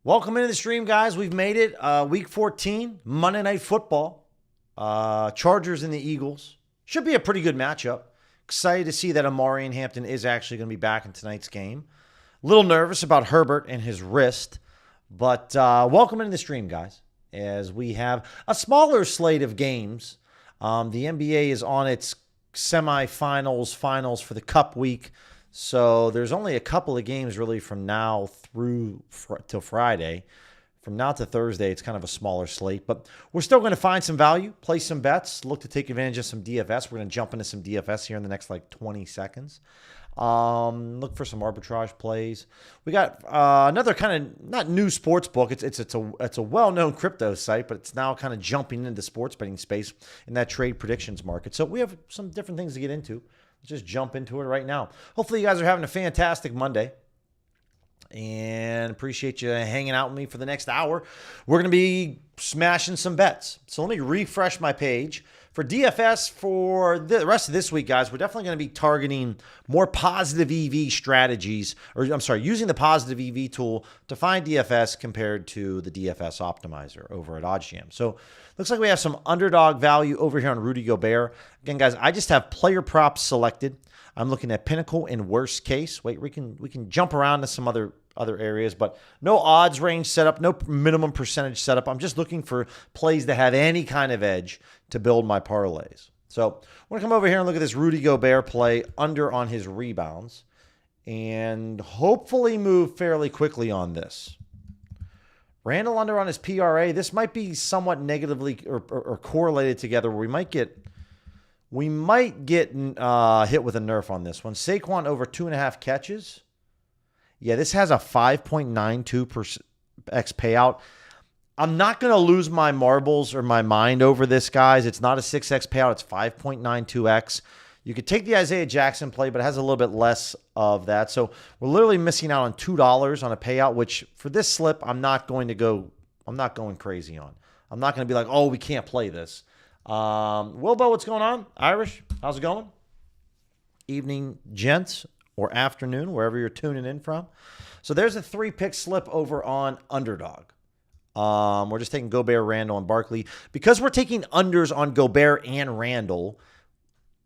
Welcome into the stream, guys. We've made it. Week 14, Monday Night Football. Chargers and the Eagles. Should be a pretty good matchup. Excited to see that Amari in Hampton is actually going to be back in tonight's game. A little nervous about Herbert and his wrist. But welcome into the stream, guys, as we have a smaller slate of games. The NBA is on its semifinals, finals for the Cup week. So there's only a couple of games really from now through till Friday. From now to Thursday, it's kind of a smaller slate. But we're still going to find some value, play some bets, look to take advantage of some DFS. We're going to jump into some DFS here in the next 20 seconds. Look for some arbitrage plays. We got another kind of not new sports book. It's a well-known crypto site, but it's now kind of jumping into sports betting space in that trade predictions market. So we have some different things to get into. Let's just jump into it right now. Hopefully you guys are having a fantastic Monday. And appreciate you hanging out with me for the next hour. We're going to be smashing some bets. So let me refresh my page. For DFS for the rest of this week, guys, we're definitely going to be targeting more positive EV strategies. Or I'm sorry, using the positive EV tool to find DFS compared to the DFS optimizer over at OddsJam. So looks like we have some underdog value over here on Rudy Gobert. Again, guys, I just have player props selected. I'm looking at Pinnacle in worst case. Wait, we can jump around to some other areas, but no odds range setup, no minimum percentage setup. I'm just looking for plays that have any kind of edge to build my parlays. So I'm going to come over here and look at this Rudy Gobert play under on his rebounds and hopefully move fairly quickly on this. Randall under on his PRA. This might be somewhat negatively or correlated together where we might get hit with a nerf on this one. Saquon over 2.5 catches. Yeah, this has a 5.92x payout. I'm not going to lose my marbles or my mind over this, guys. It's not a 6x payout. It's 5.92x. You could take the Isaiah Jackson play, but it has a little bit less of that. So we're literally missing out on $2 on a payout, which for this slip, I'm not going crazy on. I'm not going to be like, oh, we can't play this. Wilbo, what's going on? Irish, how's it going? Evening, gents. Or afternoon, wherever you're tuning in from. So there's a 3-pick slip over on Underdog. We're just taking Gobert, Randall, and Barkley. Because we're taking unders on Gobert and Randall,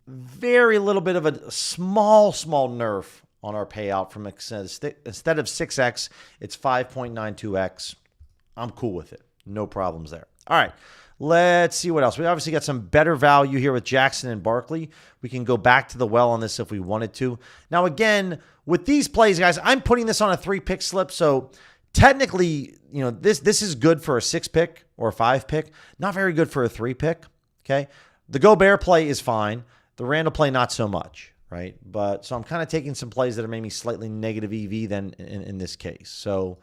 very little bit of a small nerf on our payout from instead of 6x, it's 5.92x. I'm cool with it. No problems there. All right. Let's see what else. We obviously got some better value here with Jackson and Barkley. We can go back to the well on this if we wanted to. Now, again, with these plays, guys, I'm putting this on a 3-pick slip. So technically, this is good for a 6-pick or a 5-pick. Not very good for a 3-pick. Okay. The Gobert play is fine. The Randall play, not so much. Right. So I'm kind of taking some plays that are maybe slightly negative EV then in this case. So,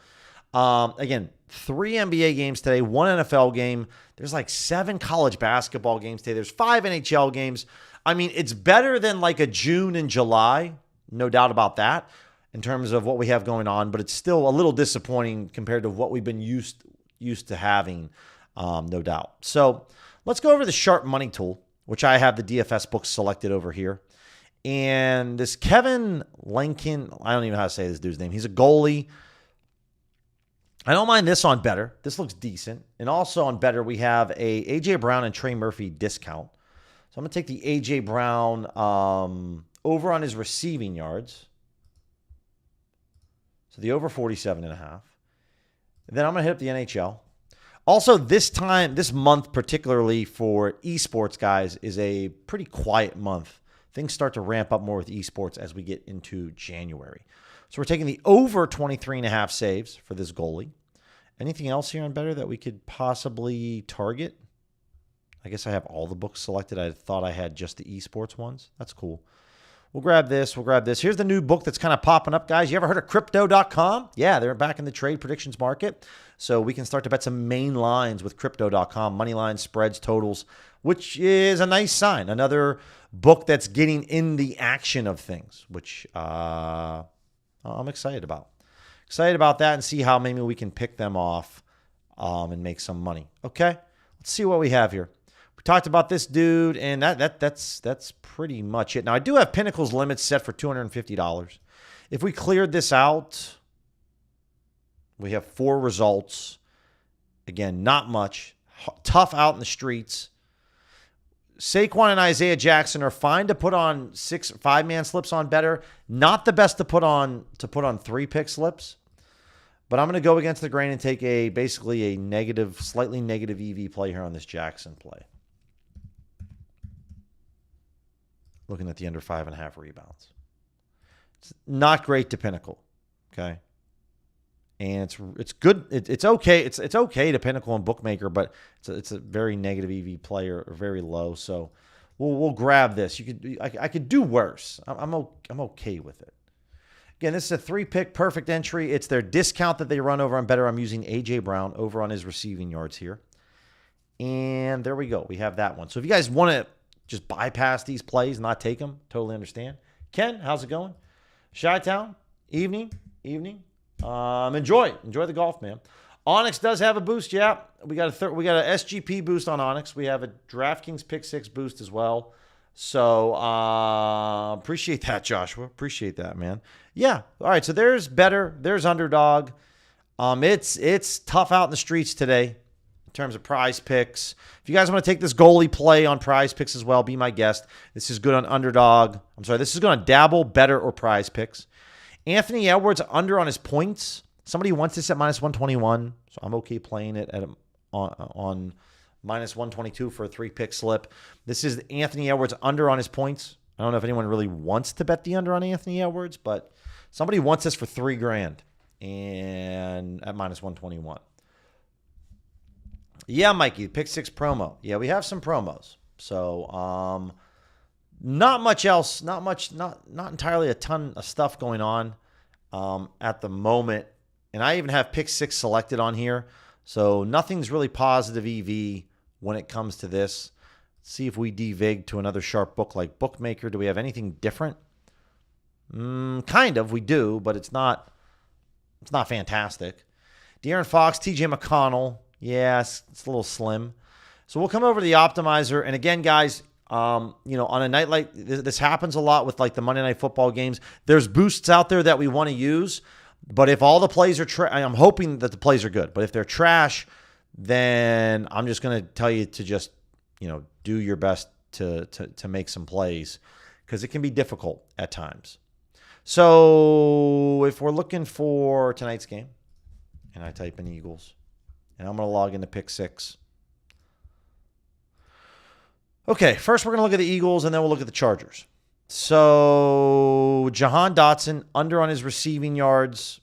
again, 3 NBA games today, 1 NFL game. There's 7 college basketball games today. There's 5 NHL games. I mean, it's better than a June and July, no doubt about that, in terms of what we have going on. But it's still a little disappointing compared to what we've been used to having, no doubt. So let's go over the Sharp Money tool, which I have the DFS book selected over here. And this Kevin Lincoln, I don't even know how to say this dude's name. He's a goalie. I don't mind this on better. This looks decent. And also on better, we have a A.J. Brown and Trey Murphy discount. So I'm going to take the A.J. Brown over on his receiving yards. So the over 47.5. And then I'm going to hit up the NHL. Also, this month, particularly for esports, guys, is a pretty quiet month. Things start to ramp up more with esports as we get into January. So we're taking the over 23.5 saves for this goalie. Anything else here on better that we could possibly target? I guess I have all the books selected. I thought I had just the esports ones. That's cool. We'll grab this. Here's the new book that's kind of popping up, guys. You ever heard of crypto.com? Yeah, they're back in the trade predictions market. So we can start to bet some main lines with crypto.com, money lines, spreads, totals, which is a nice sign. Another book that's getting in the action of things, which I'm excited about. Excited about that and see how maybe we can pick them off and make some money. Okay, let's see what we have here. We talked about this dude, and that's pretty much it. Now, I do have Pinnacle's limits set for $250. If we cleared this out, We have 4 results. Again, not much. Tough out in the streets. Saquon and Isaiah Jackson are fine to put on 5-man slips on better. Not the best to put on 3-pick slips. But I'm going to go against the grain and take basically a slightly negative EV play here on this Jackson play. Looking at the under 5.5 rebounds. It's not great to Pinnacle. Okay. And it's good. It's okay. It's okay to Pinnacle and Bookmaker, but it's a very negative EV play or very low. So we'll grab this. I could do worse. I'm okay with it. Again, this is a 3-pick perfect entry. It's their discount that they run over on Better. I'm using A.J. Brown over on his receiving yards here. And there we go. We have that one. So if you guys want to just bypass these plays, not take them, totally understand. Ken, how's it going? Chi-Town, evening. Enjoy the golf, man. Onyx does have a boost. Yeah, we got a SGP boost on Onyx. We have a DraftKings Pick 6 boost as well. So appreciate that, Joshua. Appreciate that, man. Yeah. All right. So there's better. There's underdog. It's tough out in the streets today in terms of PrizePicks. If you guys want to take this goalie play on PrizePicks as well, be my guest. This is good on underdog. This is going to dabble, better, or PrizePicks. Anthony Edwards under on his points. Somebody wants this at -121, so I'm okay playing it on -122 for a 3-pick slip. This is Anthony Edwards under on his points. I don't know if anyone really wants to bet the under on Anthony Edwards, but somebody wants this for $3,000 and at -121. Yeah, Mikey, Pick 6 promo. Yeah, we have some promos. So not much else, not entirely a ton of stuff going on at the moment. And I even have Pick 6 selected on here. So nothing's really positive EV when it comes to this. Let's see if we devig to another sharp book like Bookmaker. Do we have anything different? Kind of, we do, but it's not fantastic. De'Aaron Fox, TJ McConnell. Yeah, it's a little slim. So we'll come over to the optimizer. And again, guys, on a night like this happens a lot with like the Monday Night Football games. There's boosts out there that we want to use, but if all the plays are I'm hoping that the plays are good. But if they're trash, then I'm just going to tell you to just do your best to make some plays because it can be difficult at times. So if we're looking for tonight's game, and I type in Eagles, and I'm going to log into Pick 6. Okay, first we're going to look at the Eagles, and then we'll look at the Chargers. So Jahan Dotson, under on his receiving yards.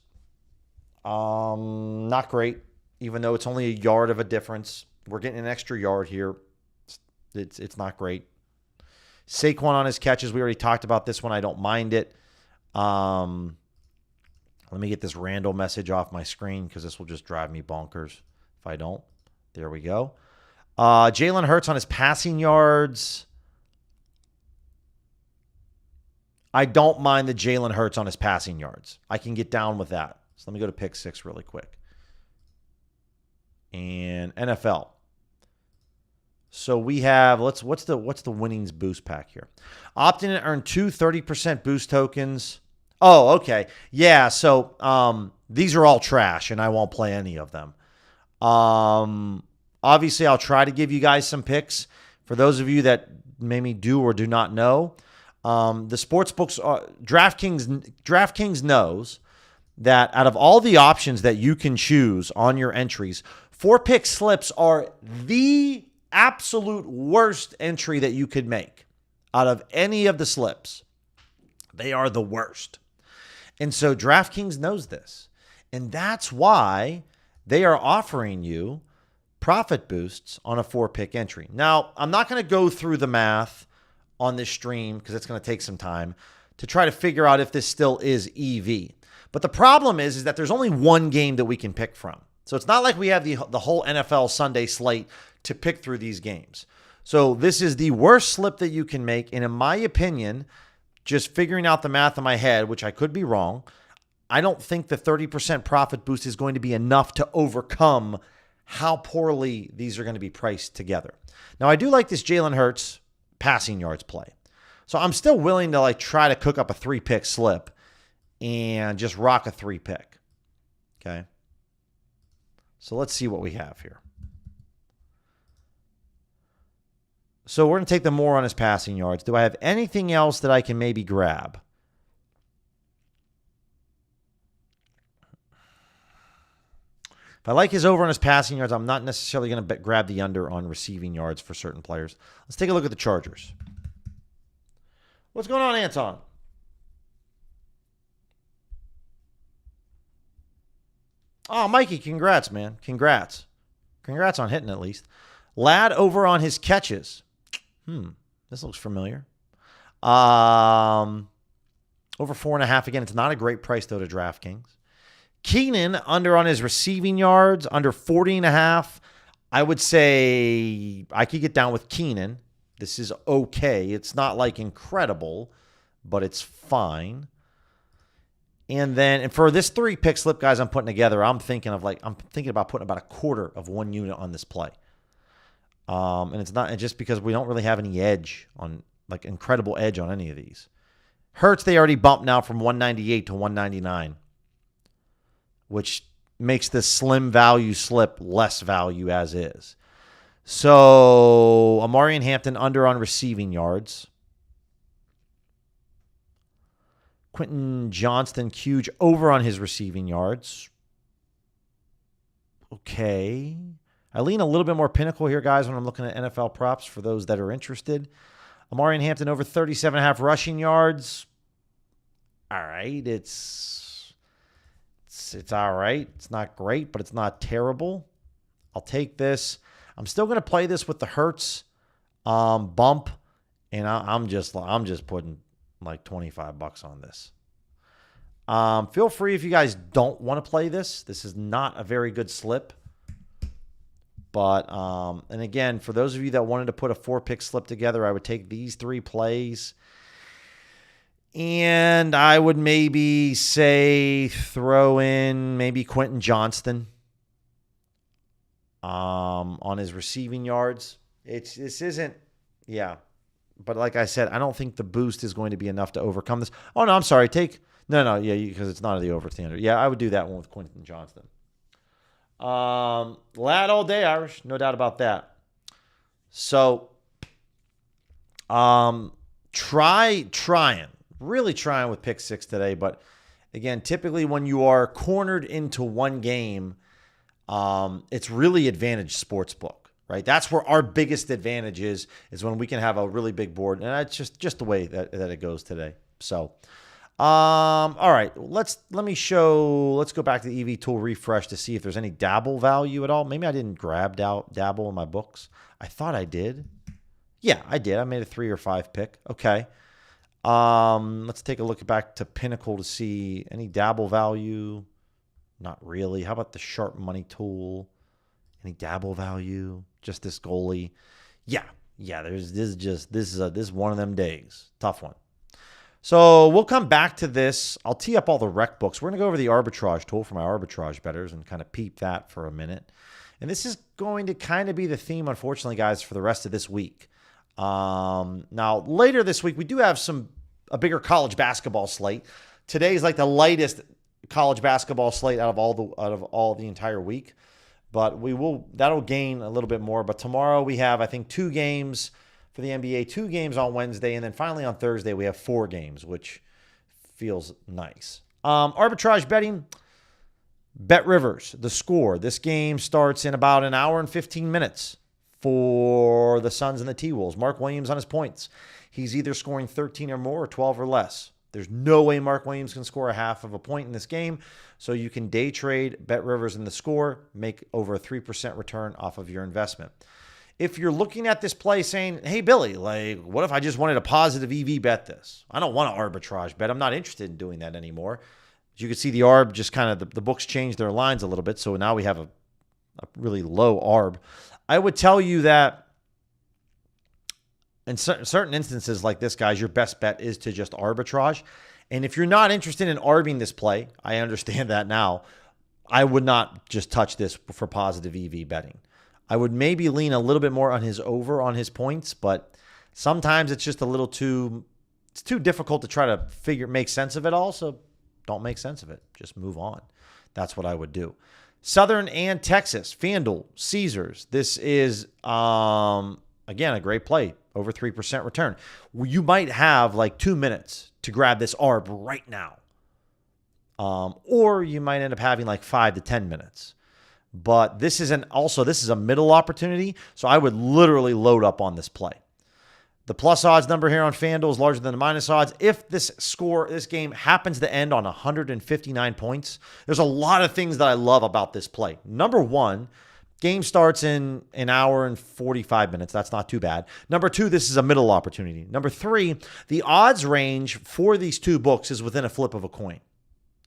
Not great, even though it's only a yard of a difference. We're getting an extra yard here. It's not great. Saquon on his catches. We already talked about this one. I don't mind it. Let me get this Randall message off my screen because this will just drive me bonkers if I don't. There we go. Jalen Hurts on his passing yards. I don't mind the Jalen Hurts on his passing yards. I can get down with that. So let me go to Pick 6 really quick. And NFL. So we have, what's the winnings boost pack here? Opt in and earn 2 30% boost tokens. Oh, okay. Yeah, so these are all trash, and I won't play any of them. Obviously, I'll try to give you guys some picks. For those of you that maybe do or do not know, the sports books, DraftKings knows that out of all the options that you can choose on your entries, 4-pick slips are the absolute worst entry that you could make out of any of the slips. They are the worst. And so DraftKings knows this. And that's why they are offering you profit boosts on a 4-pick entry. Now, I'm not going to go through the math on this stream because it's going to take some time to try to figure out if this still is EV. But the problem is that there's only one game that we can pick from. So it's not like we have the whole NFL Sunday slate to pick through these games. So this is the worst slip that you can make. And in my opinion, just figuring out the math in my head, which I could be wrong, I don't think the 30% profit boost is going to be enough to overcome how poorly these are going to be priced together. Now, I do like this Jalen Hurts passing yards play. So I'm still willing to try to cook up a 3-pick slip and just rock a 3-pick. Okay. So let's see what we have here. So we're going to take the more on his passing yards. Do I have anything else that I can maybe grab? If I like his over on his passing yards, I'm not necessarily going to grab the under on receiving yards for certain players. Let's take a look at the Chargers. What's going on, Anton? Oh, Mikey, congrats, man. Congrats. Congrats on hitting at least. Lad over on his catches. This looks familiar. Over 4.5. Again, it's not a great price, though, to DraftKings. Keenan under on his receiving yards, under 40.5. I would say I could get down with Keenan. This is okay. It's not like incredible, but it's fine. And then for this 3-pick slip, guys, I'm putting together, I'm thinking about putting about a quarter of 1 unit on this play. And it's not just because we don't really have any edge on, like, incredible edge on any of these. Hurts, they already bumped now from 198 to 199, which makes this slim value slip less value as is. So Amari and Hampton under on receiving yards. Quentin Johnston, huge over on his receiving yards. Okay. I lean a little bit more pinnacle here, guys, when I'm looking at NFL props for those that are interested. Amari and Hampton over 37.5 rushing yards. All right. It's all right. It's not great, but it's not terrible. I'll take this. I'm still going to play this with the Hurts bump, and I'm just putting like $25 on this. Feel free if you guys don't want to play this. This is not a very good slip. But, and again, for those of you that wanted to put a 4-pick slip together, I would take these 3 plays. And I would maybe say throw in maybe Quentin Johnston on his receiving yards. This isn't, yeah. But like I said, I don't think the boost is going to be enough to overcome this. Oh, no, I'm sorry. Yeah, because it's not the over standard. Yeah, I would do that one with Quentin Johnston. Lad all day, Irish. No doubt about that. So, really trying with pick 6 today. But again, typically when you are cornered into one game, it's really advantage sportsbook, right? That's where our biggest advantage is when we can have a really big board. And that's just the way that it goes today. So, all right, let's go back to the EV tool refresh to see if there's any dabble value at all. Maybe I didn't grab dabble in my books. I thought I did. Yeah, I did. I made a 3 or 5 pick. Okay. Let's take a look back to Pinnacle to see any dabble value. Not really. How about the sharp money tool? Any dabble value? Just this goalie. Yeah. This is one of them days. Tough one. So we'll come back to this. I'll tee up all the rec books. We're going to go over the arbitrage tool for my arbitrage bettors and kind of peep that for a minute. And this is going to kind of be the theme, unfortunately, guys, for the rest of this week. Now, later this week, we do have a bigger college basketball slate. Today's like the lightest college basketball slate out of all the entire week. But that'll gain a little bit more. But tomorrow we have, I think, 2 games for the NBA, 2 games on Wednesday, and then finally on Thursday we have 4 games, which feels nice. Arbitrage betting, Bet Rivers, the score. This game starts in about an hour and 15 minutes for the Suns and the T-Wolves. Mark Williams on his points. He's either scoring 13 or more or 12 or less. There's no way Mark Williams can score a half of a point in this game, so you can day trade Bet Rivers in the score, make over a 3% return off of your investment. If you're looking at this play saying, hey, Billy, like, what if I just wanted a positive EV bet this? I don't want an arbitrage bet. I'm not interested in doing that anymore. As you can see, the ARB just kind of, the books changed their lines a little bit, so now we have a really low ARB. I would tell you that in certain instances like this, guys, your best bet is to just arbitrage. And if you're not interested in arbing this play, I understand that now, I would not just touch this for positive EV betting. I would maybe lean a little bit more on his over on his points, but sometimes it's just a little too difficult to try to make sense of it all, so don't make sense of it. Just move on. That's what I would do. Southern and Texas, FanDuel, Caesars. This is, again, a great play, over 3% return. You might have like 2 minutes to grab this ARB right now. Or you might end up having like 5 to 10 minutes. But this is a middle opportunity, so I would literally load up on this play. The plus odds number here on FanDuel is larger than the minus odds. If this game happens to end on 159 points, there's a lot of things that I love about this play. Number one, game starts in an hour and 45 minutes. That's not too bad. Number two, this is a middle opportunity. Number three, the odds range for these two books is within a flip of a coin,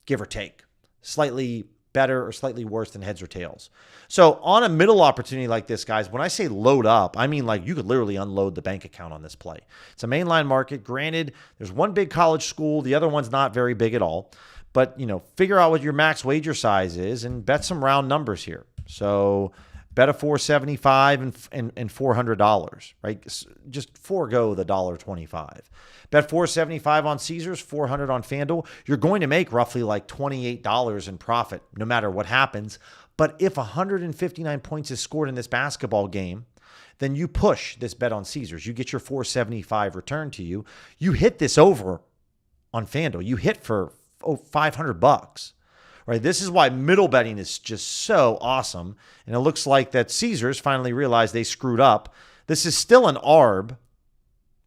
give or take. Slightly better or slightly worse than heads or tails. So on a middle opportunity like this, guys, when I say load up, I mean like you could literally unload the bank account on this play. It's a mainline market. Granted, there's one big college school. The other one's not very big at all. But, figure out what your max wager size is and bet some round numbers here. So bet a $475 and $400, right? Just forego the $1.25. Bet $475 on Caesars, $400 on FanDuel. You're going to make roughly like $28 in profit no matter what happens. But if 159 points is scored in this basketball game, then you push this bet on Caesars. You get your $475 returned to you. You hit this over on FanDuel. You hit for $500. Right? This is why middle betting is just so awesome. And it looks like that Caesars finally realized they screwed up. This is still an ARB,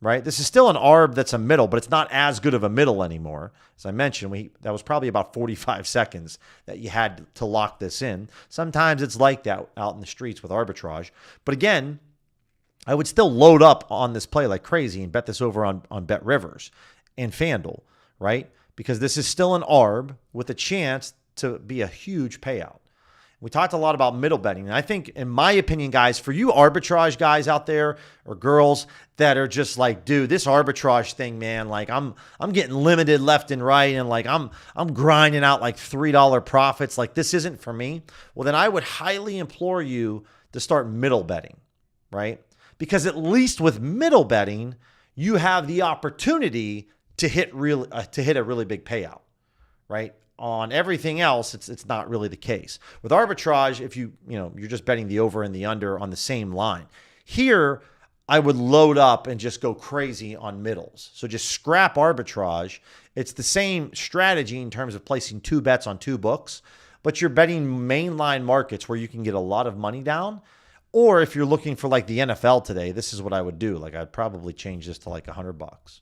right? This is still an ARB that's a middle, but it's not as good of a middle anymore. As I mentioned, that was probably about 45 seconds that you had to lock this in. Sometimes it's like that out in the streets with arbitrage. But again, I would still load up on this play like crazy and bet this over on BetRivers and FanDuel, right? Because this is still an ARB with a chance to be a huge payout. We talked a lot about middle betting. And I think, in my opinion, guys, for you arbitrage guys out there or girls that are just like, dude, this arbitrage thing, man, like I'm getting limited left and right. And like I'm grinding out like $3 profits. Like this isn't for me. Well, then I would highly implore you to start middle betting, right? Because at least with middle betting, you have the opportunity to hit a really big payout, right? On everything else, it's not really the case. With arbitrage, if you're just betting the over and the under on the same line. Here, I would load up and just go crazy on middles. So just scrap arbitrage. It's the same strategy in terms of placing two bets on two books, but you're betting mainline markets where you can get a lot of money down. Or if you're looking for like the NFL today, this is what I would do. Like I'd probably change this to like $100.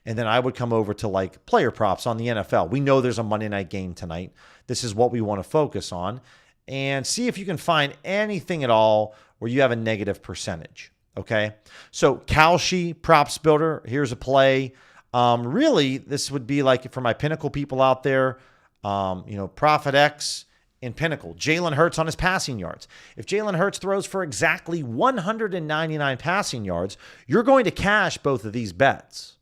And then I would come over to like player props on the NFL. We know there's a Monday night game tonight. This is what we want to focus on. And see if you can find anything at all where you have a negative percentage. Okay. So Kalshi Props Builder, here's a play. Really, this would be like for my Pinnacle people out there, Profit X in Pinnacle. Jalen Hurts on his passing yards. If Jalen Hurts throws for exactly 199 passing yards, you're going to cash both of these bets.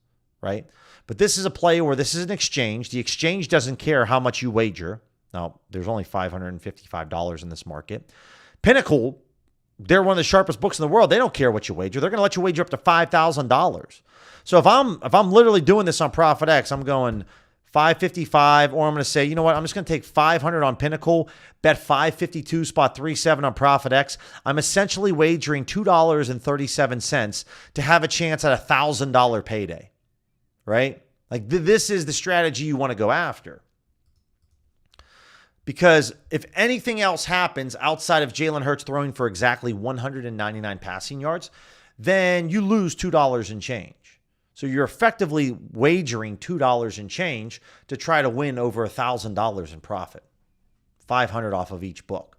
Right? But this is a play where this is an exchange. The exchange doesn't care how much you wager. Now, there's only $555 in this market. Pinnacle, they're one of the sharpest books in the world. They don't care what you wager. They're going to let you wager up to $5,000. So if I'm literally doing this on Profit X, I'm going $555, or I'm going to say, you know what? I'm just going to take $500 on Pinnacle, bet $552, spot 37 on Profit X. I'm essentially wagering $2.37 to have a chance at a $1,000 payday. Right? Like this is the strategy you want to go after. Because if anything else happens outside of Jalen Hurts throwing for exactly 199 passing yards, then you lose $2 and change. So you're effectively wagering $2 and change to try to win over $1,000 in profit. 500 off of each book.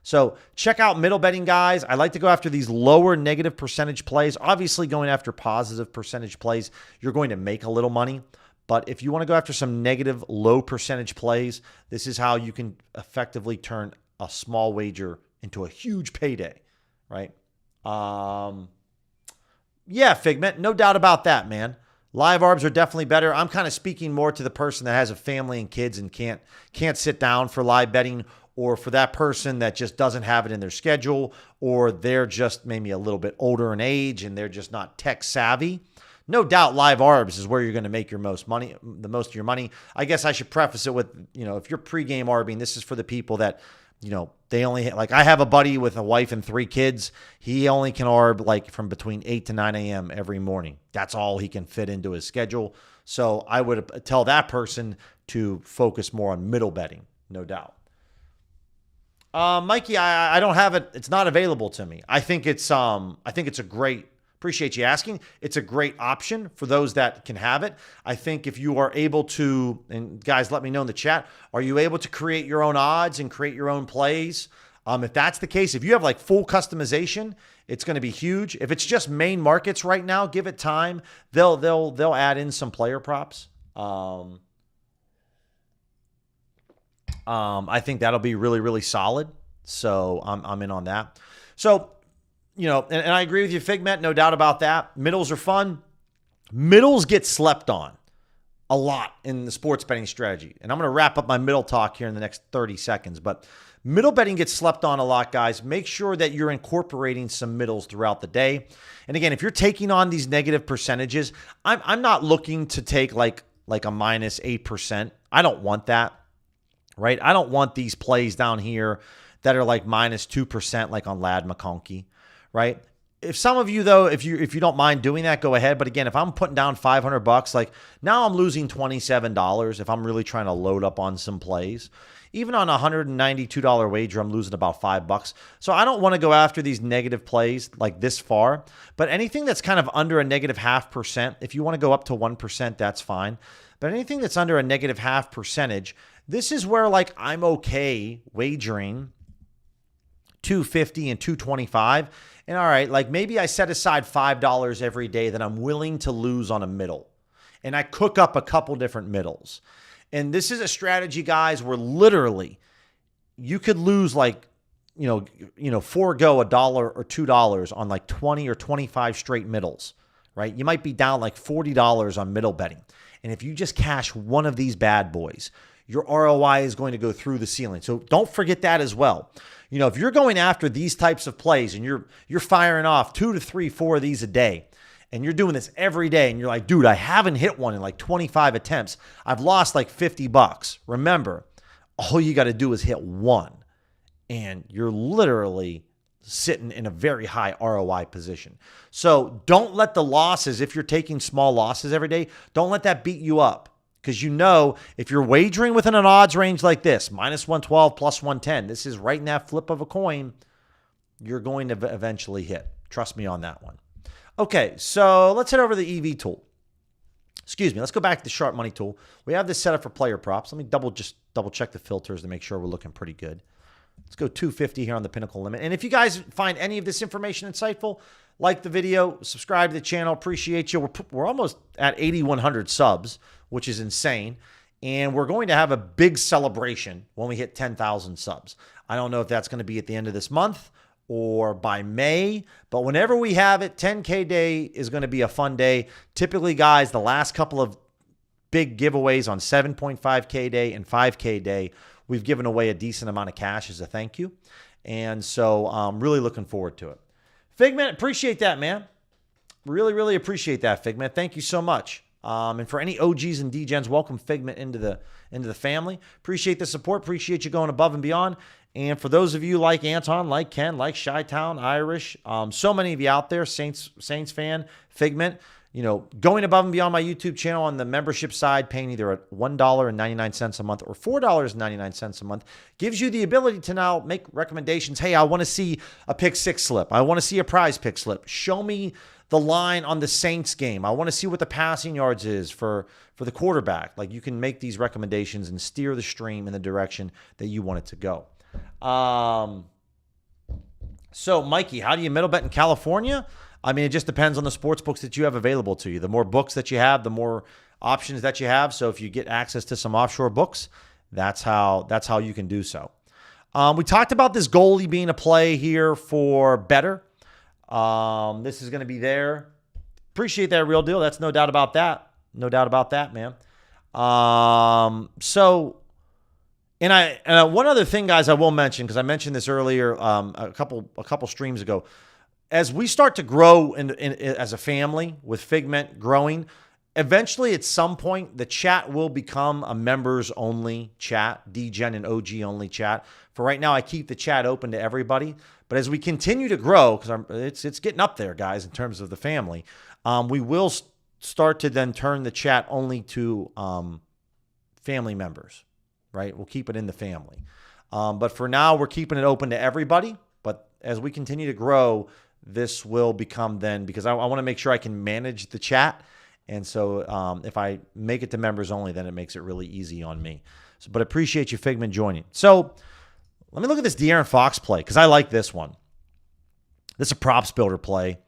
So check out middle betting, guys. I like to go after these lower negative percentage plays. Obviously, going after positive percentage plays, you're going to make a little money. But if you want to go after some negative low percentage plays, this is how you can effectively turn a small wager into a huge payday, right? Yeah, Figment, no doubt about that, man. Live arbs are definitely better. I'm kind of speaking more to the person that has a family and kids and can't sit down for live betting, or for that person that just doesn't have it in their schedule, or they're just maybe a little bit older in age and they're just not tech savvy. No doubt live arbs is where you're going to make your most money, the most of your money. I guess I should preface it with, if you're pregame arbing, this is for the people that, they only like I have a buddy with a wife and 3 kids. He only can arb like from between 8 to 9 a.m. every morning. That's all he can fit into his schedule. So I would tell that person to focus more on middle betting, no doubt. Mikey, I don't have it. It's not available to me. I think it's a great, appreciate you asking. It's a great option for those that can have it. I think if you are able to, and guys, let me know in the chat, are you able to create your own odds and create your own plays? If that's the case, if you have like full customization, it's going to be huge. If it's just main markets right now, give it time. They'll add in some player props. I think that'll be really, really solid. So I'm in on that. So, and I agree with you, Figment, no doubt about that. Middles are fun. Middles get slept on a lot in the sports betting strategy. And I'm going to wrap up my middle talk here in the next 30 seconds. But middle betting gets slept on a lot, guys. Make sure that you're incorporating some middles throughout the day. And again, if you're taking on these negative percentages, I'm not looking to take like a minus 8%. I don't want that, right? I don't want these plays down here that are like minus 2%, like on Lad McConkey, right? If some of you, though, if you don't mind doing that, go ahead. But again, if I'm putting down $500, like now I'm losing $27 if I'm really trying to load up on some plays. Even on a $192 wager, I'm losing about $5. So I don't want to go after these negative plays like this far. But anything that's kind of under a negative 0.5%, if you want to go up to 1%, that's fine. But anything that's under a negative 0.5%, this is where like I'm okay wagering $250 and $225. And all right, like maybe I set aside $5 every day that I'm willing to lose on a middle. And I cook up a couple different middles. And this is a strategy, guys, where literally you could lose like, forego $1 or $2 on like 20 or 25 straight middles, right? You might be down like $40 on middle betting. And if you just cash one of these bad boys, your ROI is going to go through the ceiling. So don't forget that as well. If you're going after these types of plays and you're firing off 2 to 3, 4 of these a day, and you're doing this every day, and you're like, dude, I haven't hit one in like 25 attempts. I've lost like $50. Remember, all you got to do is hit one, and you're literally sitting in a very high ROI position. So don't let the losses, if you're taking small losses every day, don't let that beat you up. Because if you're wagering within an odds range like this, minus 112, plus 110, this is right in that flip of a coin, you're going to eventually hit. Trust me on that one. Okay, so let's head over to the EV tool. Excuse me, let's go back to the Sharp Money tool. We have this set up for player props. Let me double check the filters to make sure we're looking pretty good. Let's go 250 here on the Pinnacle limit. And if you guys find any of this information insightful, like the video, subscribe to the channel. Appreciate you. We're almost at 8,100 subs, which is insane. And we're going to have a big celebration when we hit 10,000 subs. I don't know if that's going to be at the end of this month or by May, but whenever we have it, 10K day is going to be a fun day. Typically, guys, the last couple of big giveaways on 7.5K day and 5K day, we've given away a decent amount of cash as a thank you. And so I'm really looking forward to it. Figment, appreciate that, man. Really, really appreciate that, Figment. Thank you so much. And for any OGs and DGens, welcome Figment into the family. Appreciate the support. Appreciate you going above and beyond. And for those of you like Anton, like Ken, like Chi-Town, Irish, so many of you out there, Saints fan, Figment, going above and beyond my YouTube channel on the membership side, paying either at $1.99 a month or $4.99 a month, gives you the ability to now make recommendations. Hey, I want to see a pick six slip. I want to see a prize pick slip. Show me the line on the Saints game. I want to see what the passing yards is for the quarterback. Like, you can make these recommendations and steer the stream in the direction that you want it to go. So, Mikey, how do you middle bet in California? I mean, it just depends on the sports books that you have available to you. The more books that you have, the more options that you have. So if you get access to some offshore books, that's how you can do so. We talked about this goalie being a play here for better. This is going to be there. Appreciate that, Real Deal. That's no doubt about that. No doubt about that, man. And one other thing, guys, I will mention, because I mentioned this earlier a couple streams ago. As we start to grow as a family with Figment growing, eventually at some point the chat will become a members only chat, DGen and OG only chat For right now, I keep the chat open to everybody. But as we continue to grow, because it's getting up there, guys, in terms of the family, we will start to then turn the chat only to family members, right? We'll keep it in the family. But for now, we're keeping it open to everybody. But as we continue to grow, this will become then, because I want to make sure I can manage the chat. And so if I make it to members only, then it makes it really easy on me. So, but appreciate you, Figment, joining. So let me look at this De'Aaron Fox play, because I like this one. This is a props builder play.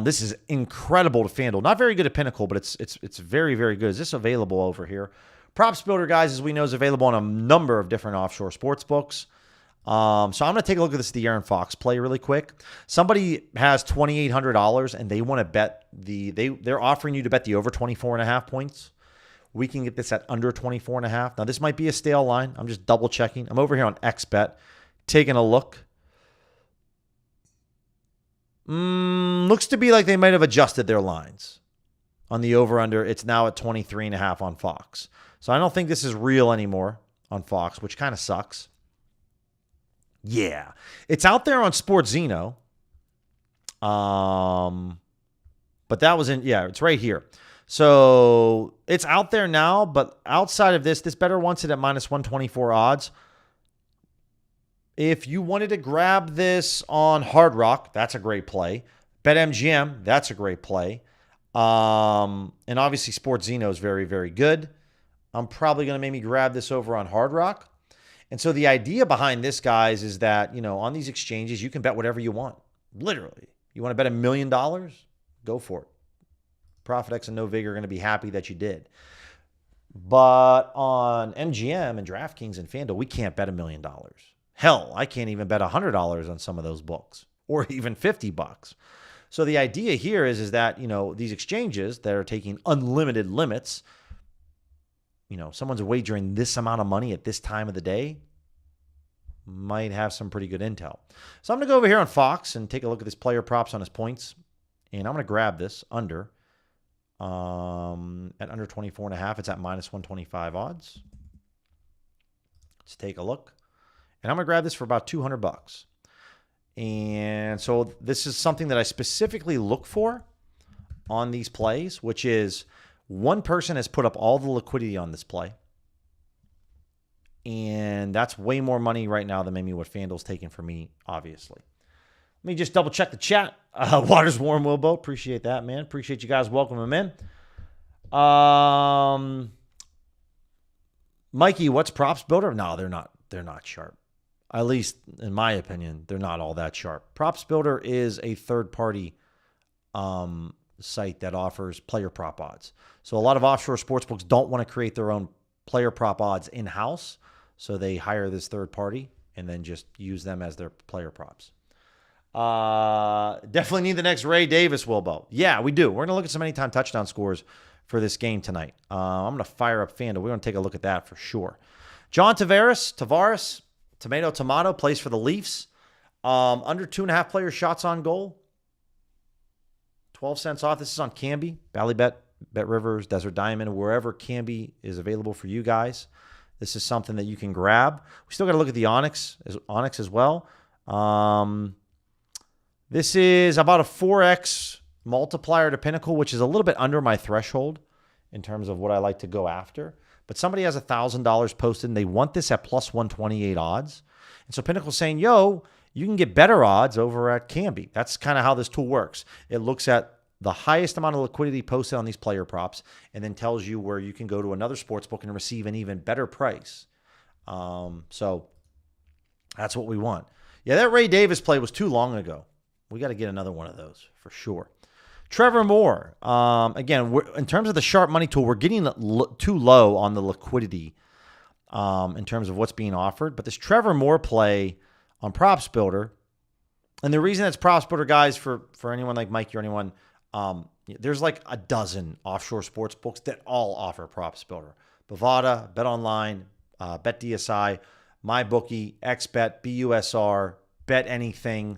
This is incredible to FanDuel. Not very good at Pinnacle, but it's very, very good. Is this available over here? Props builder, guys, as we know, is available on a number of different offshore sports books. So I'm going to take a look at this De'Aaron Fox play really quick. Somebody has $2,800 and they want to bet they're offering you to bet the over 24.5 points. We can get this at under 24.5. Now, this might be a stale line. I'm just double checking. I'm over here on XBet, taking a look. Looks to be like they might have adjusted their lines on the over-under. It's now at 23.5 on Fox. So I don't think this is real anymore on Fox, which kind of sucks. Yeah. It's out there on SportsZeno. But that was it's right here. So it's out there now, but outside of this bettor wants it at minus 124 odds. If you wanted to grab this on Hard Rock, that's a great play. BetMGM, that's a great play. And obviously SportsZeno is very, very good. I'm probably going to maybe grab this over on Hard Rock. And so the idea behind this, guys, is that, on these exchanges, you can bet whatever you want. Literally. You want to bet $1 million? Go for it. ProfitX and NoVig are going to be happy that you did. But on MGM and DraftKings and FanDuel, we can't bet $1 million. Hell, I can't even bet $100 on some of those books, or even $50. So the idea here is that, these exchanges that are taking unlimited limits, someone's wagering this amount of money at this time of the day might have some pretty good intel. So I'm going to go over here on Fox and take a look at this player props on his points. And I'm going to grab this under at under 24.5. It's at minus 125 odds. Let's take a look. And I'm going to grab this for about $200. And so this is something that I specifically look for on these plays, which is one person has put up all the liquidity on this play. And that's way more money right now than maybe what FanDuel's taking for me, obviously. Let me just double check the chat. Water's warm, Wilbo. Appreciate that, man. Appreciate you guys welcoming him in. Mikey, what's props builder? No, they're not sharp. At least in my opinion, they're not all that sharp. Props builder is a third-party site that offers player prop odds. So a lot of offshore sportsbooks don't want to create their own player prop odds in-house. So they hire this third party and then just use them as their player props. Definitely need the next Ray Davis, Wilbo. Yeah, we do. We're going to look at some anytime touchdown scores for this game tonight. I'm going to fire up FanDuel. We're going to take a look at that for sure. John Tavares, tomato, plays for the Leafs. Under 2.5 player shots on goal. 12 cents off. This is on Kambi, Ballybet, Bet Rivers, Desert Diamond, wherever Kambi is available for you guys. This is something that you can grab. We still got to look at the Onyx as well. This is about a 4x multiplier to Pinnacle, which is a little bit under my threshold in terms of what I like to go after. But somebody has $1,000 posted, and they want this at plus 128 odds. And so Pinnacle's saying, yo, you can get better odds over at Kambi. That's kind of how this tool works. It looks at the highest amount of liquidity posted on these player props and then tells you where you can go to another sportsbook and receive an even better price. So that's what we want. Yeah, that Ray Davis play was too long ago. We got to get another one of those for sure. Trevor Moore. Again, in terms of the sharp money tool, we're getting too low on the liquidity in terms of what's being offered. But this Trevor Moore play on Props Builder, and the reason it's Props Builder, guys, for anyone like Mike or anyone, there's like a dozen offshore sports books that all offer Props Builder. Bovada, BetOnline, BetDSI, MyBookie, XBet, BUSR, Bet Anything,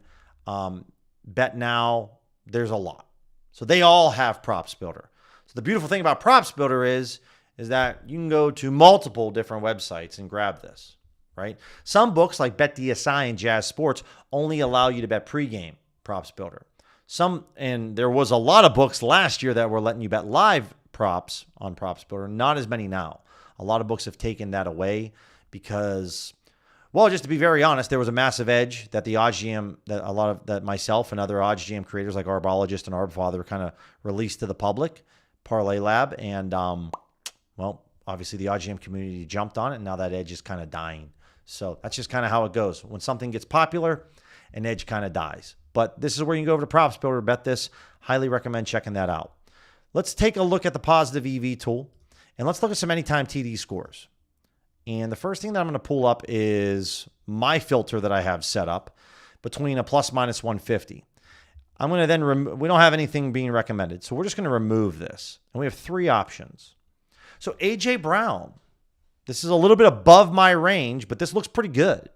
Bet Now. There's a lot. So they all have Props Builder. So the beautiful thing about Props Builder is that you can go to multiple different websites and grab this. right? Some books like BetDSI and Jazz Sports only allow you to bet pregame props builder. And there was a lot of books last year that were letting you bet live props on props builder. Not as many now. A lot of books have taken that away because, well, just to be very honest, there was a massive edge that the OddsGM, that myself and other OddsGM creators like Arbologist and ArbFather kind of released to the public, Parlay Lab, and well, obviously the OddsGM community jumped on it, and now that edge is kind of dying. So that's just kind of how it goes. When something gets popular, an edge kind of dies. But this is where you can go over to Props Builder to bet this. Highly recommend checking that out. Let's take a look at the positive EV tool, and let's look at some anytime TD scores. And the first thing that I'm going to pull up is my filter that I have set up between a plus minus 150. I'm going to then we don't have anything being recommended, so we're just going to remove this. And we have 3 options. So A.J. Brown, this is a little bit above my range, but this looks pretty good.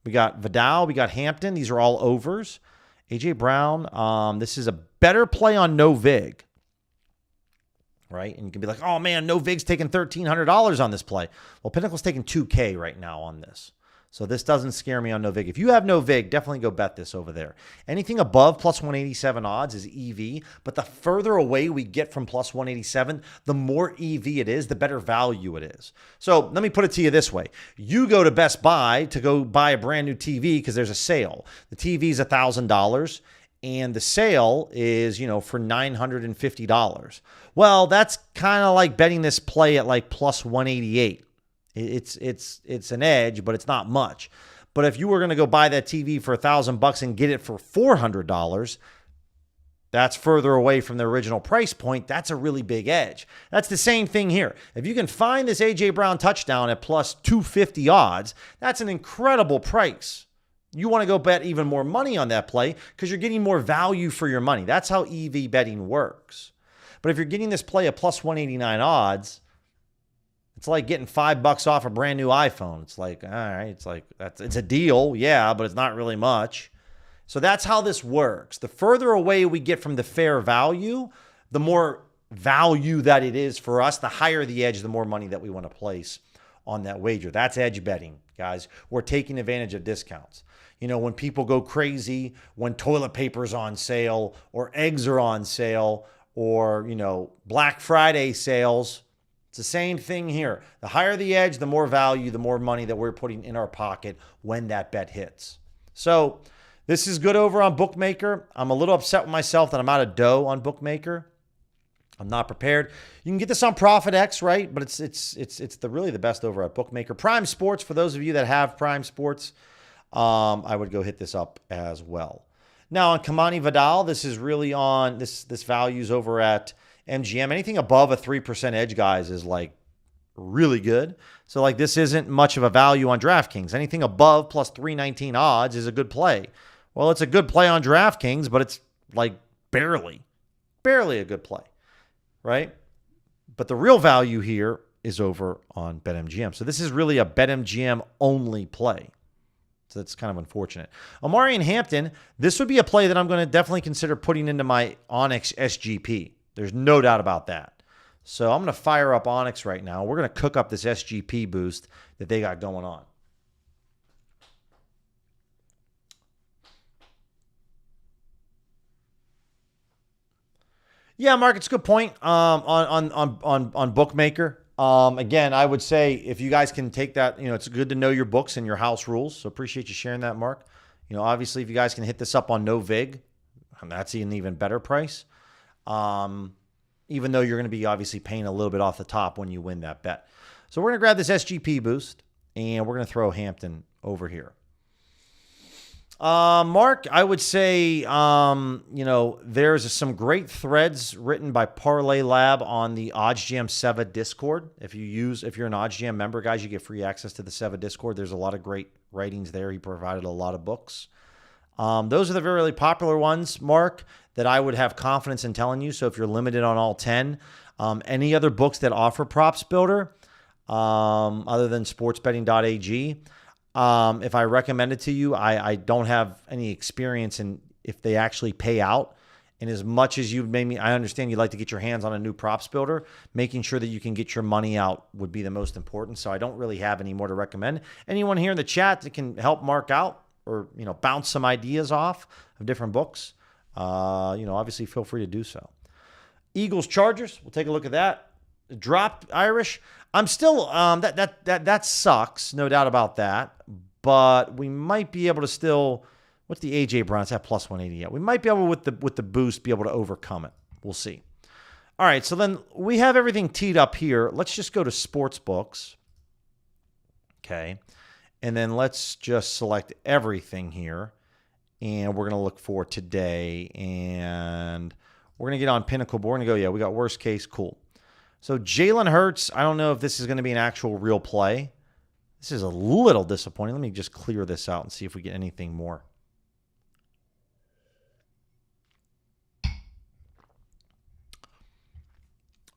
We got Vidal, we got Hampton. These are all overs. A.J. Brown, this is a better play on no vig, right? And you can be like, oh man, no vig's taking $1,300 on this play. Well, Pinnacle's taking $2K right now on this. So this doesn't scare me on no vig. If you have no vig, definitely go bet this over there. Anything above plus 187 odds is EV, but the further away we get from plus 187, the more EV it is, the better value it is. So let me put it to you this way. You go to Best Buy to go buy a brand new TV because there's a sale. The TV is $1,000 and the sale is, for $950. Well, that's kind of like betting this play at like plus 188. It's an edge, but it's not much. But if you were going to go buy that TV for $1,000 and get it for $400, that's further away from the original price point. That's a really big edge. That's the same thing here. If you can find this A.J. Brown touchdown at plus 250 odds, that's an incredible price. You want to go bet even more money on that play because you're getting more value for your money. That's how EV betting works. But if you're getting this play at plus 189 odds, it's like getting $5 off a brand new iPhone. It's like, all right, it's a deal, yeah, but it's not really much. So that's how this works. The further away we get from the fair value, the more value that it is for us, the higher the edge, the more money that we want to place on that wager. That's edge betting, guys. We're taking advantage of discounts. When people go crazy, when toilet paper's on sale or eggs are on sale or, Black Friday sales, it's the same thing here. The higher the edge, the more value, the more money that we're putting in our pocket when that bet hits. So this is good over on Bookmaker. I'm a little upset with myself that I'm out of dough on Bookmaker. I'm not prepared. You can get this on ProfitX, right? But it's really the best over at Bookmaker. Prime Sports, for those of you that have Prime Sports, I would go hit this up as well. Now on Kamani Vidal, this is really on this value's over at MGM. Anything above a 3% edge, guys, is like really good. So like this isn't much of a value on DraftKings. Anything above plus 319 odds is a good play. Well, it's a good play on DraftKings, but it's like barely a good play, right? But the real value here is over on BetMGM. So this is really a BetMGM only play. So that's kind of unfortunate. Amari and Hampton, this would be a play that I'm going to definitely consider putting into my Onyx SGP. There's no doubt about that. So I'm going to fire up Onyx right now. We're going to cook up this SGP boost that they got going on. Yeah, Mark, it's a good point on Bookmaker. Again, I would say if you guys can take that, it's good to know your books and your house rules. So appreciate you sharing that, Mark. Obviously, if you guys can hit this up on no vig, that's an even better price. Even though you're going to be obviously paying a little bit off the top when you win that bet. So we're going to grab this SGP boost and we're going to throw Hampton over here. Mark, I would say, there's some great threads written by Parlay Lab on the OddsJam Seva Discord. If you're an OddsJam member, guys, you get free access to the Seva Discord. There's a lot of great writings there. He provided a lot of books. Those are the really popular ones, Mark, that I would have confidence in telling you. So if you're limited on all 10, any other books that offer props builder, other than sportsbetting.ag, if I recommend it to you, I don't have any experience in if they actually pay out And as much as you maybe, I understand you'd like to get your hands on a new props builder, making sure that you can get your money out would be the most important. So I don't really have any more to recommend. Anyone here in the chat that can help Mark out or, bounce some ideas off of different books, obviously feel free to do so. Eagles, Chargers. We'll take a look at that. Dropped Irish. I'm still, that sucks. No doubt about that. But we might be able to still, what's the AJ Brown? It's at plus 180 yet. We might be able with the boost be able to overcome it. We'll see. All right, so then we have everything teed up here. Let's just go to sports books. Okay. And then let's just select everything here. And we're going to look for today. And we're going to get on Pinnacle. But we're going to go, yeah, we got worst case. Cool. So Jalen Hurts, I don't know if this is going to be an actual real play. This is a little disappointing. Let me just clear this out and see if we get anything more.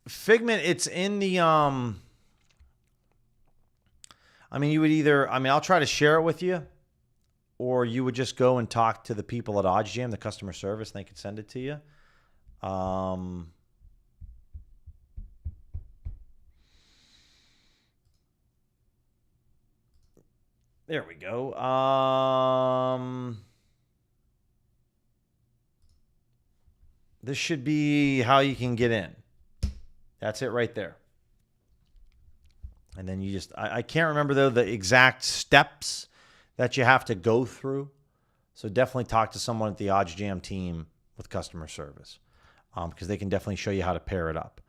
Figment, it's in the, you would either, I'll try to share it with you, or you would just go and talk to the people at OddsJam, the customer service, and they could send it to you. There we go. This should be how you can get in. That's it right there. And then you just, I can't remember though the exact steps that you have to go through. So definitely talk to someone at the OddsJam team with customer service, because they can definitely show you how to pair it up.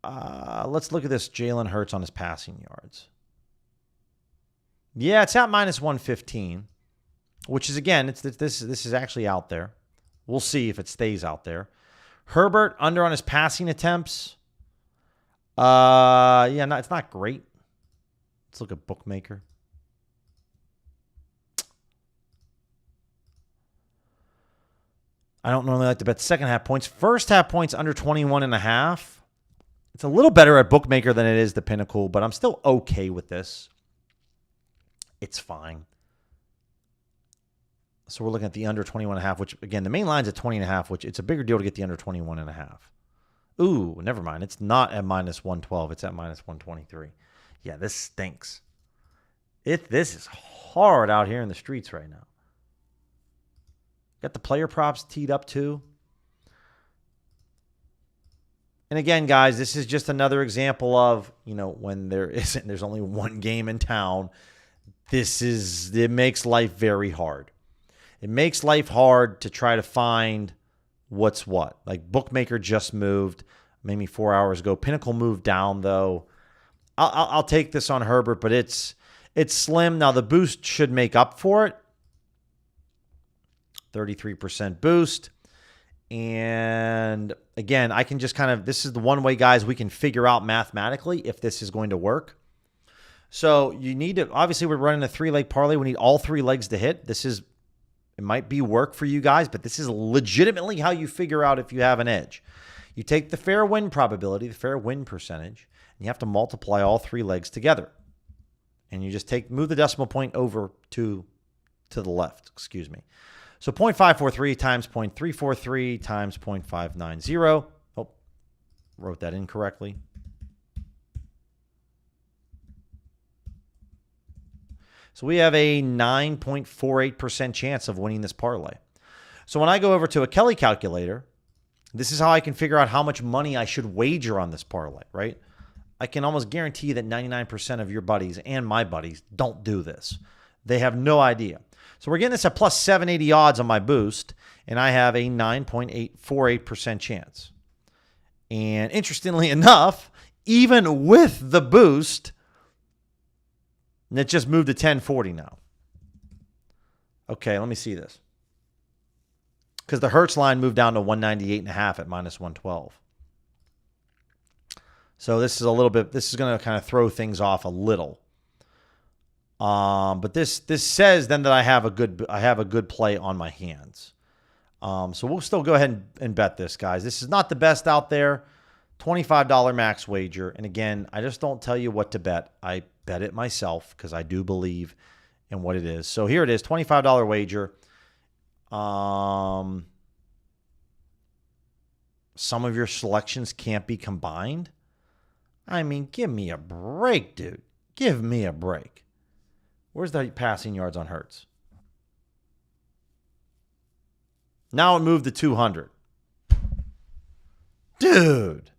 Let's look at this Jalen Hurts on his passing yards. Yeah, it's at minus 115, which is, again, this is actually out there. We'll see if it stays out there. Herbert, under on his passing attempts. It's not great. Let's look at Bookmaker. I don't normally like to bet second half points. First half points under 21.5. It's a little better at Bookmaker than it is the Pinnacle, but I'm still okay with this. It's fine. So we're looking at the under 21.5, which, again, the main line's at 20.5, which it's a bigger deal to get the under 21.5. Ooh, never mind. It's not at minus 112. It's at minus 123. Yeah, this stinks. This is hard out here in the streets right now. Got the player props teed up too. And again, guys, this is just another example of, when there's only one game in town. It makes life very hard. It makes life hard to try to find what's what. Like Bookmaker just moved maybe 4 hours ago. Pinnacle moved down though. I'll take this on Herbert, but it's slim. Now the boost should make up for it. 33% boost. And again, I can just this is the one way, guys, we can figure out mathematically if this is going to work. So you need to, obviously we're running a 3-leg parlay. We need all 3 legs to hit. It might be work for you guys, but this is legitimately how you figure out if you have an edge. You take the fair win probability, the fair win percentage, and you have to multiply all 3 legs together. And you just move the decimal point over to the left, So 0.543 times 0.343 times 0.590. Oh, wrote that incorrectly. So we have a 9.48% chance of winning this parlay. So when I go over to a Kelly calculator, this is how I can figure out how much money I should wager on this parlay, right? I can almost guarantee that 99% of your buddies and my buddies don't do this. They have no idea. So we're getting this at plus 780 odds on my boost, and I have a 9.48% chance. And interestingly enough, even with the boost, and it just moved to 1040 now. Okay, let me see this. Because the Hertz line moved down to 198.5 at minus 112. So this is going to kind of throw things off a little. But this says then that I have a good play on my hands. So we'll still go ahead and bet this, guys. This is not the best out there. $25 max wager. And again, I just don't tell you what to bet. I bet it myself because I do believe in what it is. So here it is, $25 wager. some of your selections can't be combined. I mean, give me a break, dude. Give me a break. Where's the passing yards on Hurts? Now it moved to 200. Dude.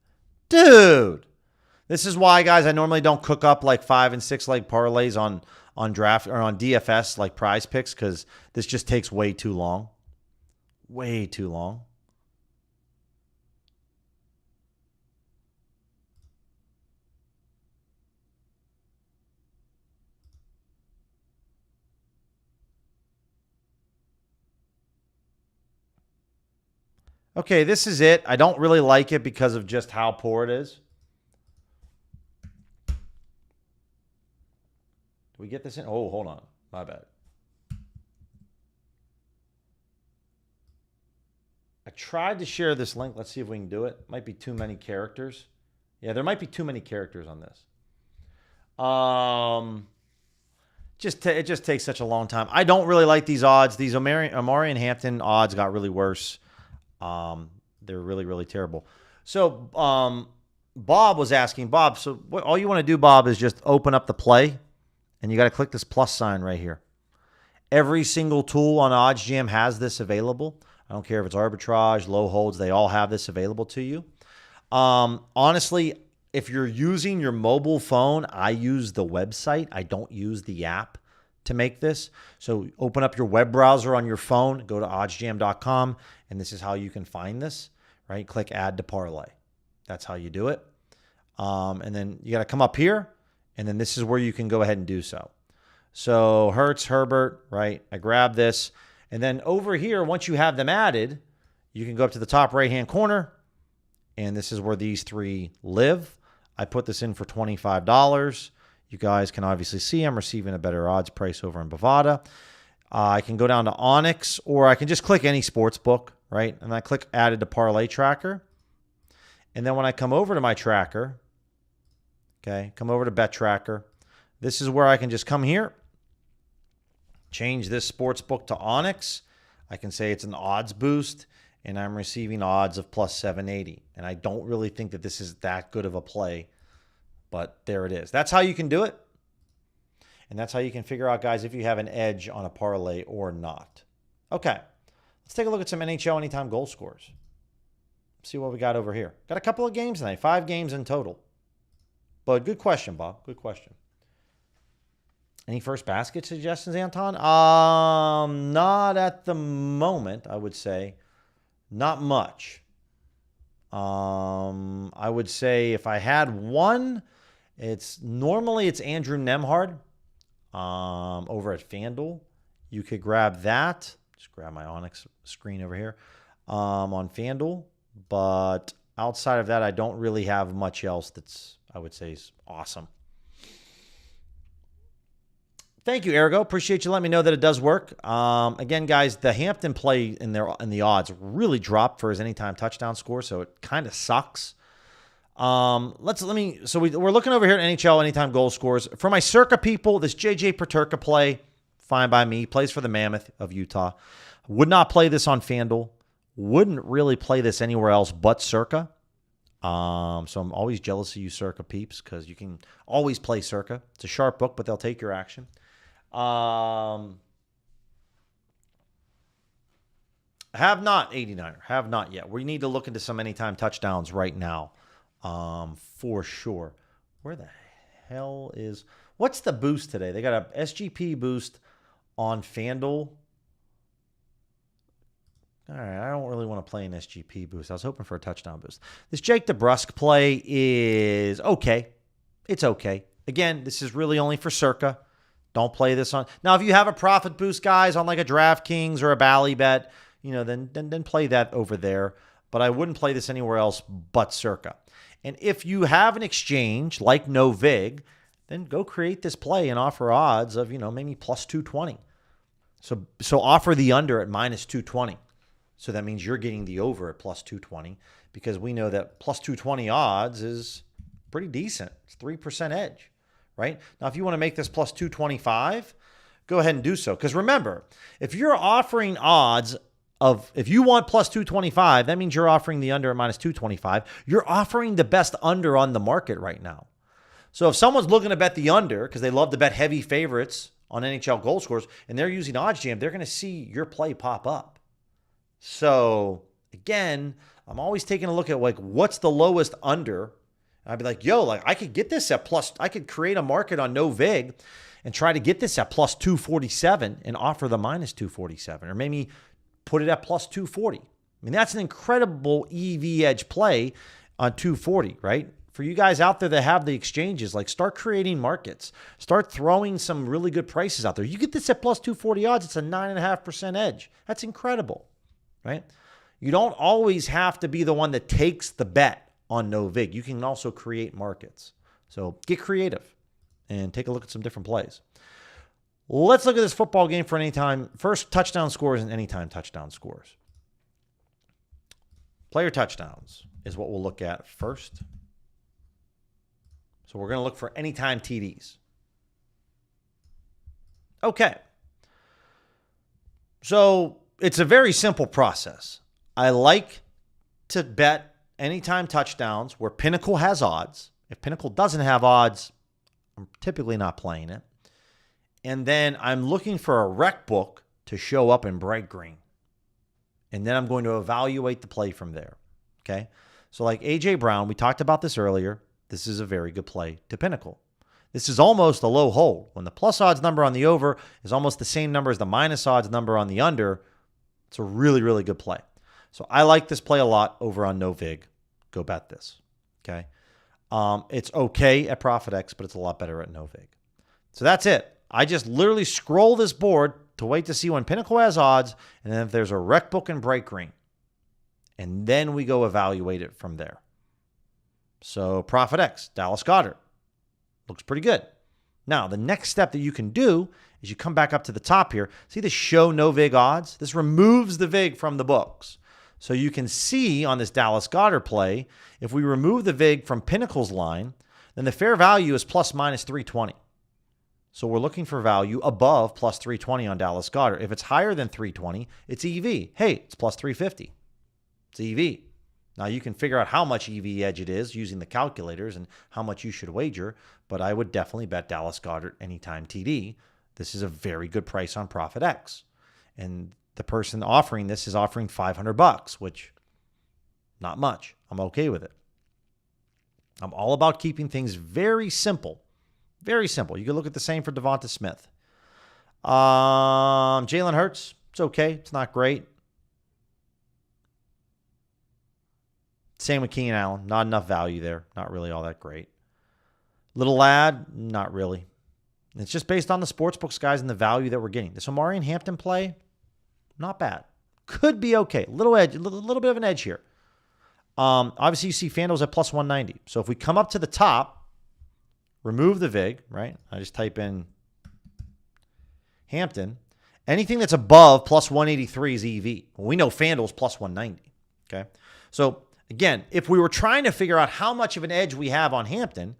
This is why, guys, I normally don't cook up like 5 and 6 leg parlays on draft or on DFS like PrizePicks, because this just takes way too long. Way too long. Okay, this is it. I don't really like it because of just how poor it is. Do we get this in? Oh, hold on. My bad. I tried to share this link. Let's see if we can do it. Might be too many characters. Yeah, there might be too many characters on this. It just takes such a long time. I don't really like these odds. These Amari and Hampton odds got really worse. They're really, really terrible. So Bob was asking, Bob, so all you want to do, Bob, is just open up the play, and you got to click this plus sign right here. Every single tool on OddsJam has this available. I don't care if it's arbitrage, low holds, they all have this available to you. Honestly, if you're using your mobile phone, I use the website. I don't use the app to make this. So open up your web browser on your phone, go to oddsjam.com, and this is how you can find this, right? Click add to parlay. That's how you do it. And then you got to come up here, and then this is where you can go ahead and do so. So Hurts, Herbert, right? I grab this. And then over here, once you have them added, you can go up to the top right-hand corner, and this is where these three live. I put this in for $25. You guys can obviously see I'm receiving a better odds price over in Bovada. I can go down to Onyx, or I can just click any sports book, right? And I click added to parlay tracker. And then when I come over to my tracker, okay, come over to bet tracker, this is where I can just come here, change this sports book to Onyx. I can say it's an odds boost, and I'm receiving odds of plus 780. And I don't really think that this is that good of a play, but there it is. That's how you can do it. And that's how you can figure out, guys, if you have an edge on a parlay or not. Okay, let's take a look at some NHL anytime goal scores. See what we got over here. Got a couple of games tonight, 5 games in total. But good question, Bob. Good question. Any first basket suggestions, Anton? Not at the moment, I would say. Not much. I would say if I had one, it's Andrew Nemhard over at FanDuel. You could grab that. Just grab my Onyx screen over here on FanDuel. But outside of that, I don't really have much else that's, I would say, is awesome. Thank you, Ergo. Appreciate you letting me know that it does work. Again, guys, the Hampton play in the odds really dropped for his anytime touchdown score, so it kind of sucks. So we're looking over here at NHL anytime goal scores. For my Circa people, this JJ Peterka play, fine by me. Plays for the Mammoth of Utah. Would not play this on FanDuel. Wouldn't really play this anywhere else but Circa. So I'm always jealous of you Circa peeps, because you can always play Circa. It's a sharp book, but they'll take your action. Have not 89er. Have not yet. We need to look into some anytime touchdowns right now. For sure. Where the hell is... What's the boost today? They got a SGP boost on FanDuel. All right, I don't really want to play an SGP boost. I was hoping for a touchdown boost. This Jake DeBrusk play is okay. It's okay. Again, this is really only for Circa. Don't play this on... Now, if you have a profit boost, guys, on like a DraftKings or a Ballybet, then play that over there. But I wouldn't play this anywhere else but Circa. And if you have an exchange like No Vig, then go create this play and offer odds of, maybe plus 220. So offer the under at minus 220. So that means you're getting the over at plus 220, because we know that plus 220 odds is pretty decent. It's 3% edge, right? Now, if you want to make this plus 225, go ahead and do so. Because remember, if you're offering odds if you want plus 225, that means you're offering the under at minus 225. You're offering the best under on the market right now. So if someone's looking to bet the under because they love to bet heavy favorites on NHL goal scorers and they're using OddsJam, they're going to see your play pop up. So again, I'm always taking a look at like what's the lowest under. I'd be like, yo, like I could get this at plus, I could create a market on no vig and try to get this at plus 247 and offer the minus 247, or maybe put it at plus 240. I mean, that's an incredible EV edge play on 240, right? For you guys out there that have the exchanges, like start creating markets. Start throwing some really good prices out there. You get this at plus 240 odds, it's a 9.5% edge. That's incredible, right? You don't always have to be the one that takes the bet on no vig. You can also create markets. So get creative and take a look at some different plays. Let's look at this football game for anytime. First, touchdown scores and anytime touchdown scores. Player touchdowns is what we'll look at first. So we're going to look for anytime TDs. Okay. So it's a very simple process. I like to bet anytime touchdowns where Pinnacle has odds. If Pinnacle doesn't have odds, I'm typically not playing it. And then I'm looking for a rec book to show up in bright green. And then I'm going to evaluate the play from there. Okay. So like A.J. Brown, we talked about this earlier. This is a very good play to Pinnacle. This is almost a low hold. When the plus odds number on the over is almost the same number as the minus odds number on the under, it's a really, really good play. So I like this play a lot over on no vig. Go bet this. Okay. It's okay at ProfitX, but it's a lot better at no vig. So that's it. I just literally scroll this board to wait to see when Pinnacle has odds, and then if there's a rec book in bright green. And then we go evaluate it from there. So ProfitX, Dallas Goedert. Looks pretty good. Now, the next step that you can do is you come back up to the top here. See the show no vig odds? This removes the vig from the books. So you can see on this Dallas Goedert play, if we remove the vig from Pinnacle's line, then the fair value is plus minus 320. So we're looking for value above plus 320 on Dallas Goedert. If it's higher than 320, it's EV. Hey, it's plus 350. It's EV. Now you can figure out how much EV edge it is using the calculators and how much you should wager, but I would definitely bet Dallas Goedert anytime TD. This is a very good price on ProfitX. And the person offering this is offering $500, which not much. I'm okay with it. I'm all about keeping things very simple. Very simple. You can look at the same for Devonta Smith. Jalen Hurts, it's okay. It's not great. Same with Keenan Allen. Not enough value there. Not really all that great. Little lad, not really. It's just based on the sportsbooks, guys, and the value that we're getting. This Omari and Hampton play, not bad. Could be okay. Little edge, a little bit of an edge here. Obviously, you see FanDuel's at plus 190. So if we come up to the top, remove the vig, right? I just type in Hampton. Anything that's above plus 183 is EV. Well, we know FanDuel's plus 190. Okay. So again, if we were trying to figure out how much of an edge we have on Hampton,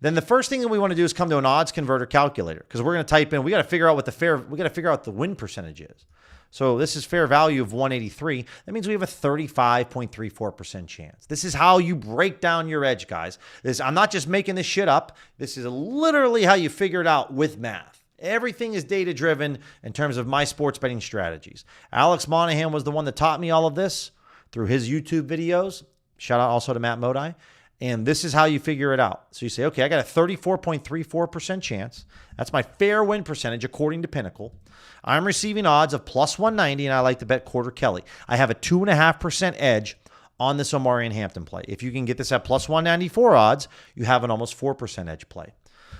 then the first thing that we want to do is come to an odds converter calculator, because we're going to type in, we got to figure out what we got to figure out the win percentage is. So this is fair value of 183. That means we have a 35.34% chance. This is how you break down your edge, guys. I'm not just making this shit up. This is literally how you figure it out with math. Everything is data-driven in terms of my sports betting strategies. Alex Monahan was the one that taught me all of this through his YouTube videos. Shout out also to Matt Modai. And this is how you figure it out. So you say, okay, I got a 34.34% chance. That's my fair win percentage according to Pinnacle. I'm receiving odds of plus 190, and I like to bet quarter Kelly. I have a 2.5% edge on this Omari and Hampton play. If you can get this at plus 194 odds, you have an almost 4% edge play.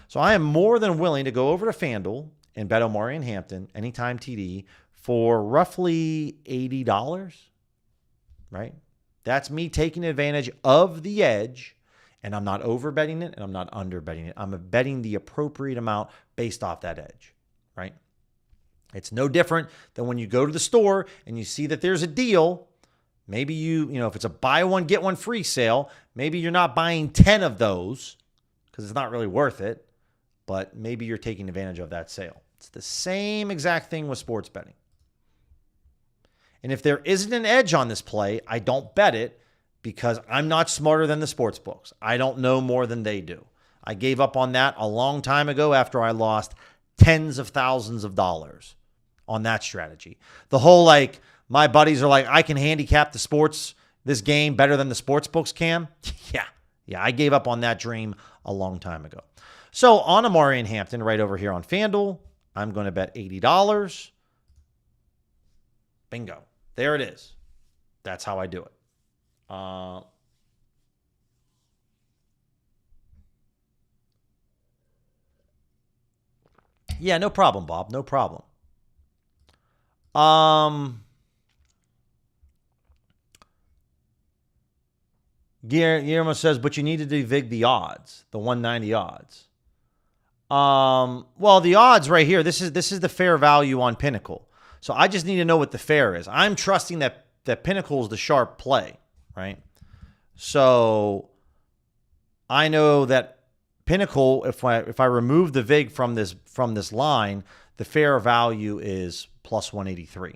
So I am more than willing to go over to FanDuel and bet Omari and Hampton anytime TD for roughly $80, right? That's me taking advantage of the edge, and I'm not over betting it and I'm not under betting it. I'm betting the appropriate amount based off that edge, right? It's no different than when you go to the store and you see that there's a deal. Maybe if it's a buy one, get one free sale, maybe you're not buying 10 of those because it's not really worth it, but maybe you're taking advantage of that sale. It's the same exact thing with sports betting. And if there isn't an edge on this play, I don't bet it because I'm not smarter than the sports books. I don't know more than they do. I gave up on that a long time ago after I lost tens of thousands of dollars on that strategy. The whole like, my buddies are like, I can handicap this game better than the sports books can. Yeah, I gave up on that dream a long time ago. So on Amari and Hampton right over here on FanDuel, I'm going to bet $80. Bingo. There it is. That's how I do it. Yeah, no problem, Bob. No problem. Guillermo says, but you needed to vig the odds, the 190 odds. Well, the odds right here, this is the fair value on Pinnacle. So I just need to know what the fair is. I'm trusting that Pinnacle is the sharp play, right? So I know that Pinnacle, if I remove the vig from this line, the fair value is plus 183.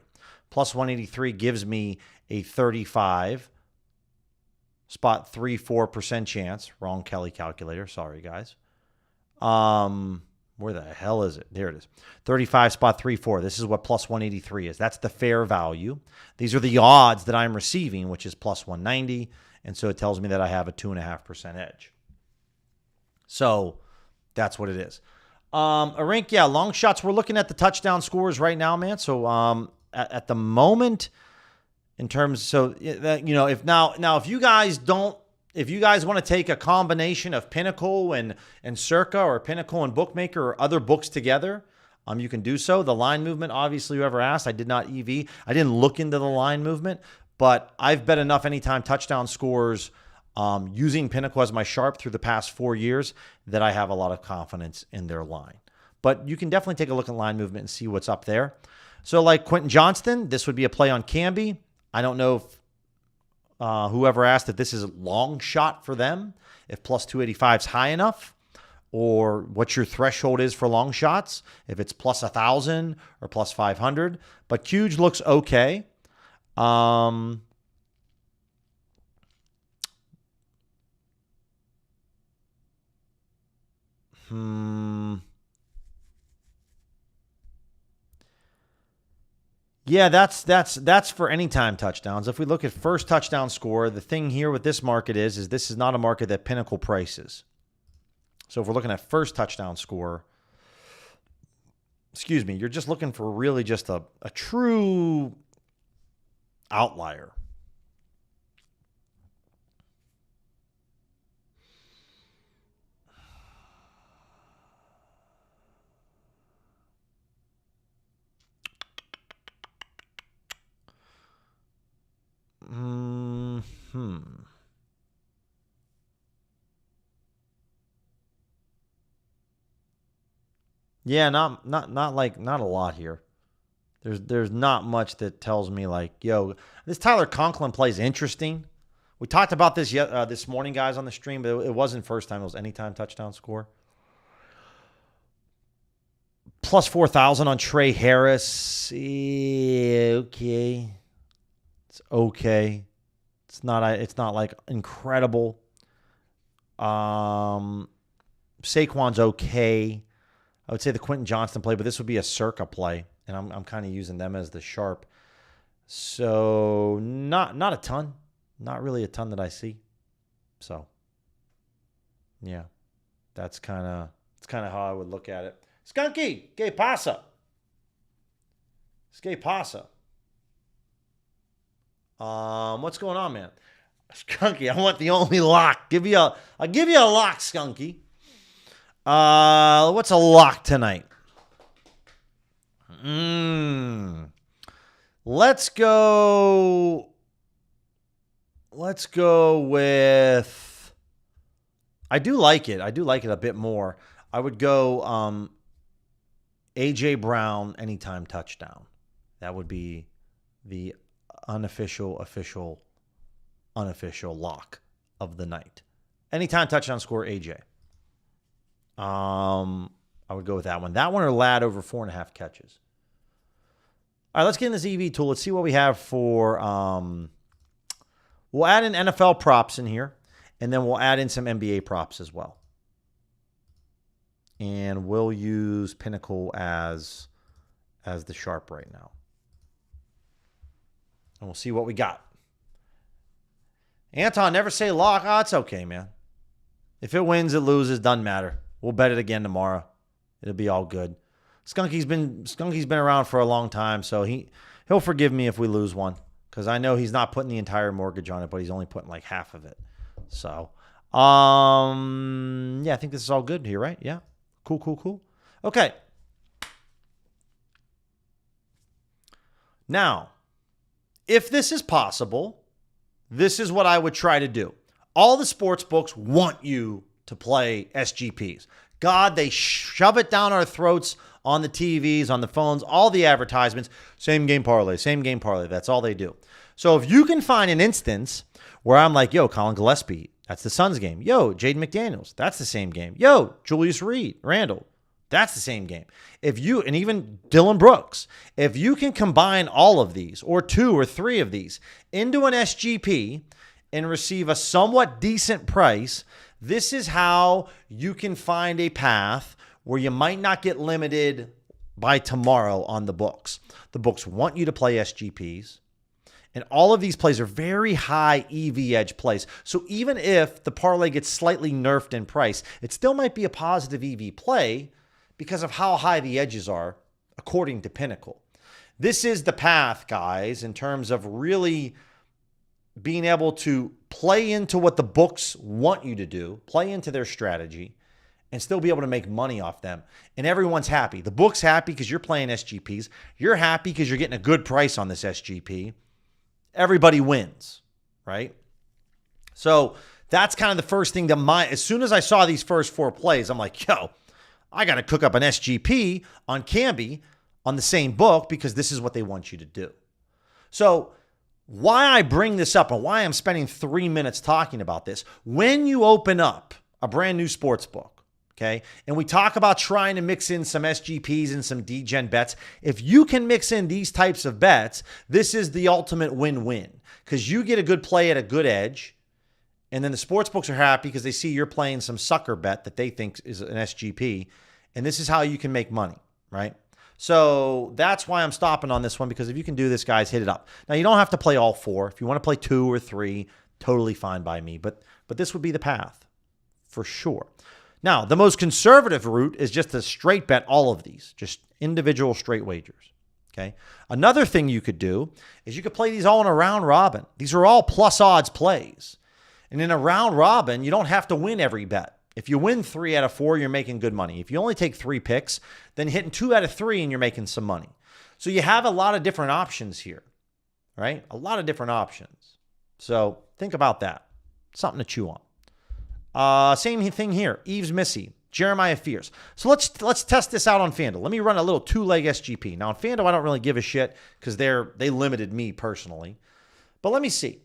Plus 183 gives me a 35.34% chance. Wrong Kelly calculator. Sorry, guys. Where the hell is it? There it is. 35.34. This is what plus 183 is. That's the fair value. These are the odds that I'm receiving, which is plus 190. And so it tells me that I have a 2.5% edge. So that's what it is. Arink, yeah, long shots. We're looking at the touchdown scores right now, man. So at the moment, in terms, so if you guys want to take a combination of Pinnacle and Circa or Pinnacle and Bookmaker or other books together, you can do so. The line movement, obviously, whoever asked, I did not EV. I didn't look into the line movement, but I've bet enough anytime touchdown scores using Pinnacle as my sharp through the past 4 years that I have a lot of confidence in their line. But you can definitely take a look at line movement and see what's up there. So like Quentin Johnston, this would be a play on Camby. I don't know if whoever asked if this is a long shot for them, if plus 285 is high enough, or what your threshold is for long shots, if it's plus 1,000 or plus 500. But Huge looks okay. Yeah, that's for anytime touchdowns. If we look at first touchdown score, the thing here with this market is this is not a market that Pinnacle prices. So if we're looking at first touchdown score, you're just looking for really just a true outlier. Yeah, not a lot here. There's not much that tells me like, yo, this Tyler Conklin play is interesting. We talked about this this morning, guys, on the stream, but it wasn't first time. It was anytime touchdown score. Plus 4,000 on Trey Harris. Okay. It's okay. It's not like incredible. Saquon's okay. I would say the Quentin Johnston play, but this would be a Circa play, and I'm kind of using them as the sharp. So not a ton, not really a ton that I see. So yeah, that's kind of how I would look at it. Skunky, que pasa? Que pasa? What's going on, man? Skunky, I want the only lock. I'll give you a lock, Skunky. What's a lock tonight? Let's go with, I do like it a bit more. I would go A.J. Brown anytime touchdown. That would be the unofficial lock of the night. Anytime touchdown score, A.J. I would go with that one. That one or Ladd over 4.5 catches. All right, let's get in this EV tool. Let's see what we have for, we'll add in NFL props in here, and then we'll add in some NBA props as well. And we'll use Pinnacle as the sharp right now. And we'll see what we got. Anton, never say lock. Oh, it's okay, man. If it wins, it loses, doesn't matter. We'll bet it again tomorrow. It'll be all good. Skunky's been around for a long time, so he'll forgive me if we lose one, because I know he's not putting the entire mortgage on it, but he's only putting like half of it. So, yeah, I think this is all good here, right? Yeah. Cool. Okay. Now, if this is possible, this is what I would try to do. All the sports books want you to play SGPs. God, they shove it down our throats on the TVs, on the phones, all the advertisements. Same game parlay. That's all they do. So if you can find an instance where I'm like, yo, Colin Gillespie, that's the Suns game. Yo, Jaden McDaniels, that's the same game. Yo, Julius Randle, that's the same game. And even Dylan Brooks, if you can combine all of these or 2 or 3 of these into an SGP and receive a somewhat decent price, this is how you can find a path where you might not get limited by tomorrow on the books. The books want you to play SGPs. And all of these plays are very high EV edge plays. So even if the parlay gets slightly nerfed in price, it still might be a positive EV play because of how high the edges are, according to Pinnacle. This is the path, guys, in terms of really being able to play into what the books want you to do, play into their strategy, and still be able to make money off them. And everyone's happy. The book's happy because you're playing SGPs. You're happy because you're getting a good price on this SGP. Everybody wins, right? So that's kind of the first thing as soon as I saw these first 4 plays, I'm like, yo, I got to cook up an SGP on Camby on the same book because this is what they want you to do. So why I bring this up and why I'm spending 3 minutes talking about this, when you open up a brand new sports book, okay, and we talk about trying to mix in some SGPs and some DGen bets, if you can mix in these types of bets, this is the ultimate win-win because you get a good play at a good edge, and then the sports books are happy because they see you're playing some sucker bet that they think is an SGP, and this is how you can make money, right? So that's why I'm stopping on this one, because if you can do this, guys, hit it up. Now, you don't have to play all 4. If you want to play 2 or 3, totally fine by me, but this would be the path for sure. Now, the most conservative route is just to straight bet all of these, just individual straight wagers, okay? Another thing you could do is you could play these all in a round robin. These are all plus odds plays. And in a round robin, you don't have to win every bet. If you win 3 out of 4, you're making good money. If you only take 3 picks, then hitting 2 out of 3 and you're making some money. So you have a lot of different options here, right? A lot of different options. So think about that. Something to chew on. Same thing here. Eves Missy, Jeremiah Fears. So let's test this out on FanDuel. Let me run a little 2-leg SGP. Now on FanDuel, I don't really give a shit because they limited me personally. But let me see.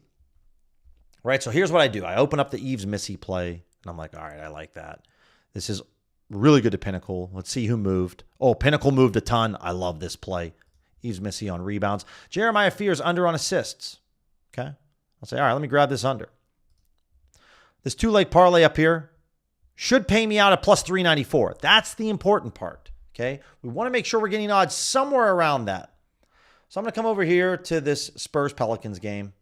Right, so here's what I do. I open up the Eves Missy play, and I'm like, all right, I like that. This is really good to Pinnacle. Let's see who moved. Oh, Pinnacle moved a ton. I love this play. Eves Missy on rebounds. Jeremiah Fears under on assists. Okay, I'll say, all right, let me grab this under. This 2-leg parlay up here should pay me out at plus 394. That's the important part, okay? We want to make sure we're getting odds somewhere around that. So I'm going to come over here to this Spurs-Pelicans game,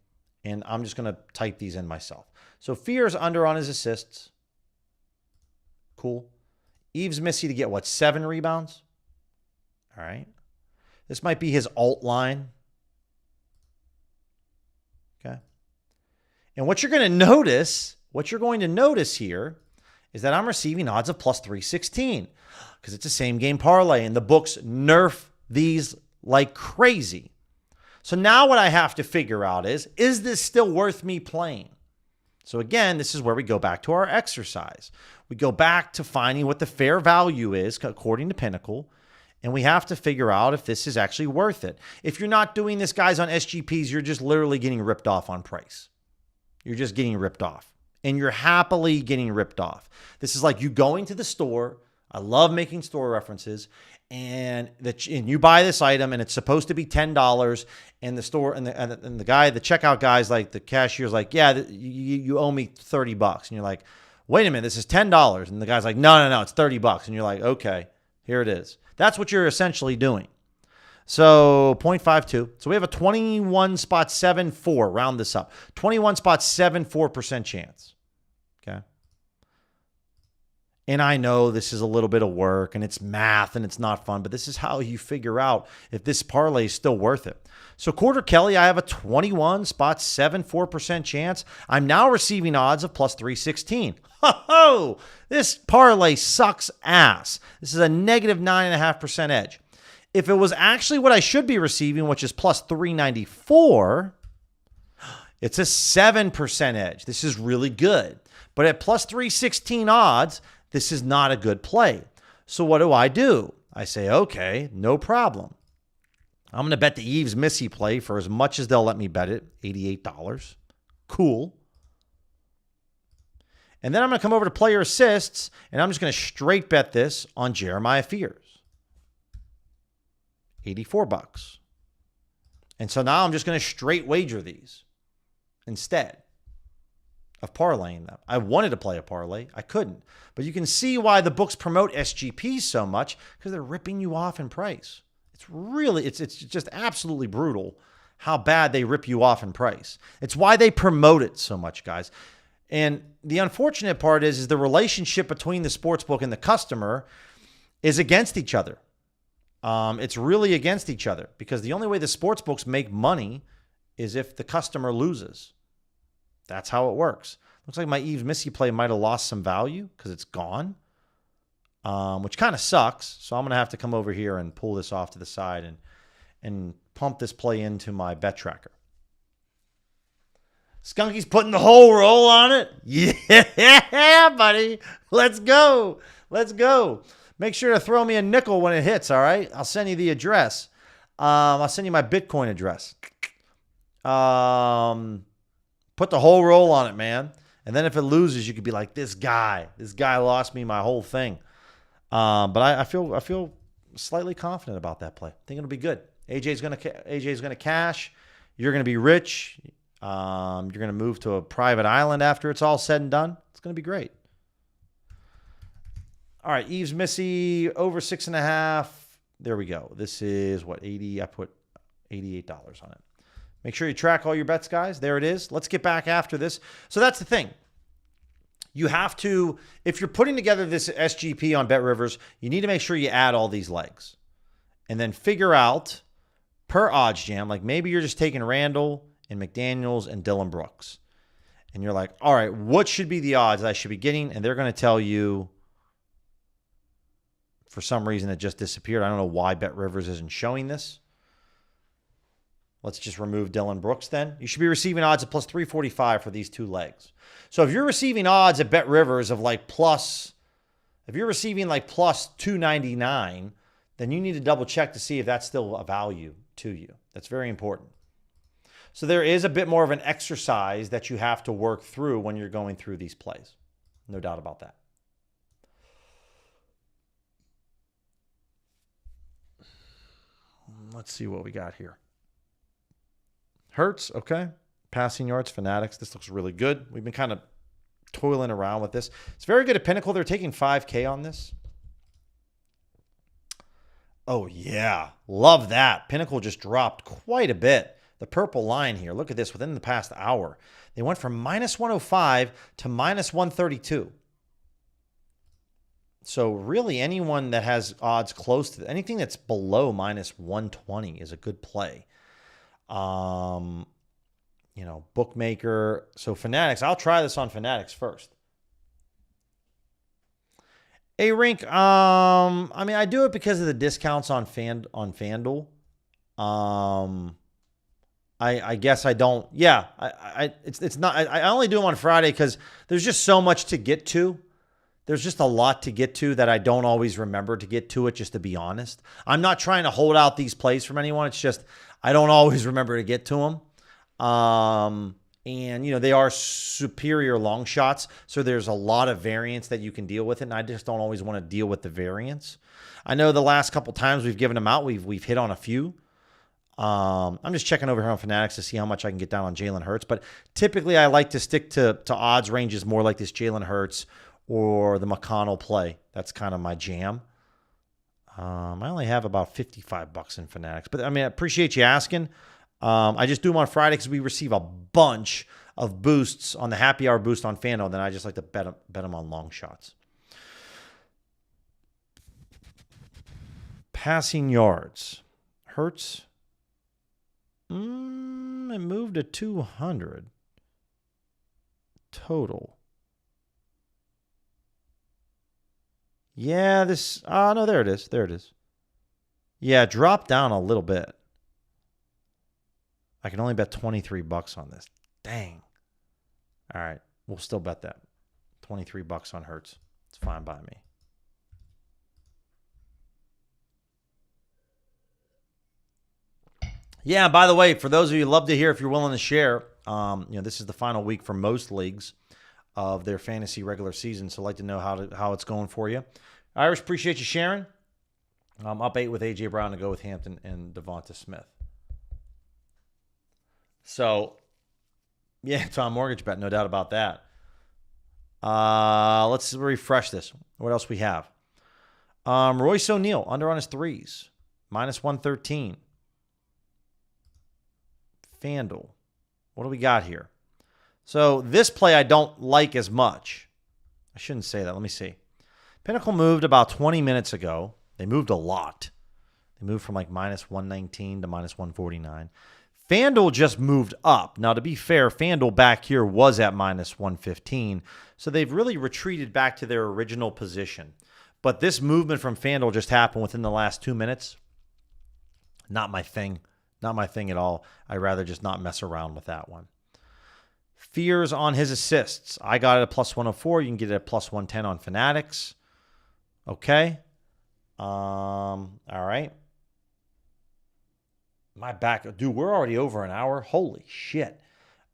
and I'm just going to type these in myself. So Fears under on his assists. Cool. Eves Missy to get, what, 7 rebounds? All right. This might be his alt line. Okay. And what you're going to notice here is that I'm receiving odds of plus 316 because it's a same game parlay, and the books nerf these like crazy. So now what I have to figure out is this still worth me playing? So again, this is where we go back to our exercise. We go back to finding what the fair value is according to Pinnacle, and we have to figure out if this is actually worth it. If you're not doing this, guys, on SGPs, you're just literally getting ripped off on price. You're just getting ripped off, and you're happily getting ripped off. This is like you going to the store. I love making store references, and you buy this item and it's supposed to be $10, and the store and the guy, the checkout guy's like, the cashier's like, yeah, you owe me $30, and you're like, wait a minute, this is $10, and the guy's like, no, it's $30, and you're like, okay, here it is. That's what you're essentially doing. So 0.52. So we have a 21.74, round this up, 21.74% chance. Okay. And I know this is a little bit of work and it's math and it's not fun, but this is how you figure out if this parlay is still worth it. So quarter Kelly, I have a 21.74% chance. I'm now receiving odds of plus 316. Ho! This parlay sucks ass. This is a negative 9.5% edge. If it was actually what I should be receiving, which is plus 394, it's a 7% edge. This is really good. But at plus 316 odds, this is not a good play. So what do? I say, okay, no problem. I'm going to bet the Eves Missy play for as much as they'll let me bet it, $88. Cool. And then I'm going to come over to player assists, and I'm just going to straight bet this on Jeremiah Fears. $84. And so now I'm just going to straight wager these instead of parlaying them. I wanted to play a parlay. I couldn't. But you can see why the books promote SGPs so much, because they're ripping you off in price. It's just absolutely brutal how bad they rip you off in price. It's why they promote it so much, guys. And the unfortunate part is the relationship between the sportsbook and the customer is against each other. It's really against each other, because the only way the sportsbooks make money is if the customer loses. That's how it works. Looks like my Eves Missy play might have lost some value because it's gone, which kind of sucks. So I'm going to have to come over here and pull this off to the side and pump this play into my bet tracker. Skunky's putting the whole roll on it. Yeah, buddy. Let's go. Make sure to throw me a nickel when it hits, all right? I'll send you the address. I'll send you my Bitcoin address. Put the whole roll on it, man. And then if it loses, you could be like, this guy lost me my whole thing. But I feel slightly confident about that play. I think it'll be good. AJ's gonna cash. You're gonna be rich. You're gonna move to a private island after it's all said and done. It's gonna be great. All right, Eves Missy over 6.5. There we go. This is what, 80? I put $88 on it. Make sure you track all your bets, guys. There it is. Let's get back after this. So that's the thing. You have to, if you're putting together this SGP on Bet Rivers, you need to make sure you add all these legs. And then figure out per odds jam, like maybe you're just taking Randall and McDaniels and Dylan Brooks. And you're like, all right, what should be the odds I should be getting? And they're going to tell you, for some reason, it just disappeared. I don't know why Bet Rivers isn't showing this. Let's just remove Dylan Brooks then. You should be receiving odds of plus 345 for these two legs. So if you're receiving odds at Bet Rivers of like plus 299, then you need to double check to see if that's still a value to you. That's very important. So there is a bit more of an exercise that you have to work through when you're going through these plays. No doubt about that. Let's see what we got here. Hurts, okay. Passing yards, Fanatics. This looks really good. We've been kind of toiling around with this. It's very good at Pinnacle. They're taking 5K on this. Oh, yeah. Love that. Pinnacle just dropped quite a bit. The purple line here. Look at this. Within the past hour, they went from minus 105 to minus 132. So really anyone that has odds close to anything that's below minus 120 is a good play. Bookmaker. So Fanatics, I'll try this on Fanatics first. A-Rink, I do it because of the discounts on FanDuel. I guess I don't. Yeah, it's not. I only do them on Friday because there's just so much to get to. There's just a lot to get to that I don't always remember to get to it, just to be honest. I'm not trying to hold out these plays from anyone. It's just I don't always remember to get to them. And, they are superior long shots. So there's a lot of variance that you can deal with it. And I just don't always want to deal with the variance. I know the last couple times we've given them out, we've hit on a few. I'm just checking over here on Fanatics to see how much I can get down on Jalen Hurts. But typically I like to stick to odds ranges more like this Jalen Hurts or the McConnell play. That's kind of my jam. I only have about $55 in Fanatics. But, I appreciate you asking. I just do them on Friday because we receive a bunch of boosts on the happy hour boost on FanDuel. Then I just like to bet them on long shots. Passing yards. Hurts. It moved to 200 total. Yeah, no, there it is. There it is. Yeah, it dropped down a little bit. I can only bet $23 on this. Dang. All right. We'll still bet that. $23 on Hurts. It's fine by me. Yeah, by the way, for those of you who love to hear, if you're willing to share, this is the final week for most leagues of their fantasy regular season. So I'd like to know how it's going for you. Irish, appreciate you sharing. Up 8 with A.J. Brown to go with Hampton and Devonta Smith. So, yeah, Tom Mortgage bet, no doubt about that. Let's refresh this. What else we have? Royce O'Neal, under on his threes, -113. FanDuel. What do we got here? So this play I don't like as much. I shouldn't say that. Let me see. Pinnacle moved about 20 minutes ago. They moved a lot. They moved from like -119 to -149. FanDuel just moved up. Now, to be fair, FanDuel back here was at -115. So they've really retreated back to their original position. But this movement from FanDuel just happened within the last 2 minutes. Not my thing. Not my thing at all. I'd rather just not mess around with that one. Fears on his assists. I got it at +104. You can get it at +110 on Fanatics. Okay. All right. My back. Dude, we're already over an hour. Holy shit.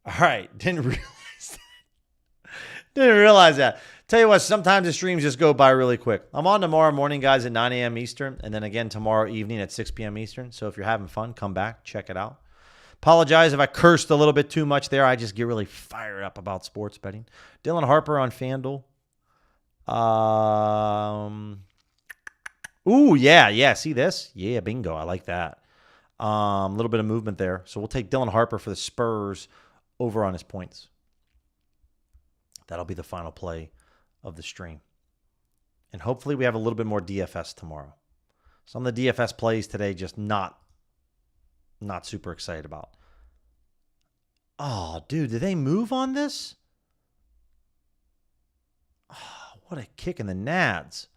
All right. Didn't realize that. Tell you what, sometimes the streams just go by really quick. I'm on tomorrow morning, guys, at 9 a.m. Eastern, and then again tomorrow evening at 6 p.m. Eastern. So if you're having fun, come back, check it out. Apologize if I cursed a little bit too much there. I just get really fired up about sports betting. Dylan Harper on FanDuel. Ooh, yeah. See this? Yeah, bingo. I like that. A little bit of movement there. So we'll take Dylan Harper for the Spurs over on his points. That'll be the final play of the stream. And hopefully we have a little bit more DFS tomorrow. Some of the DFS plays today just not super excited about. Oh, dude, did they move on this? Oh, what a kick in the nads.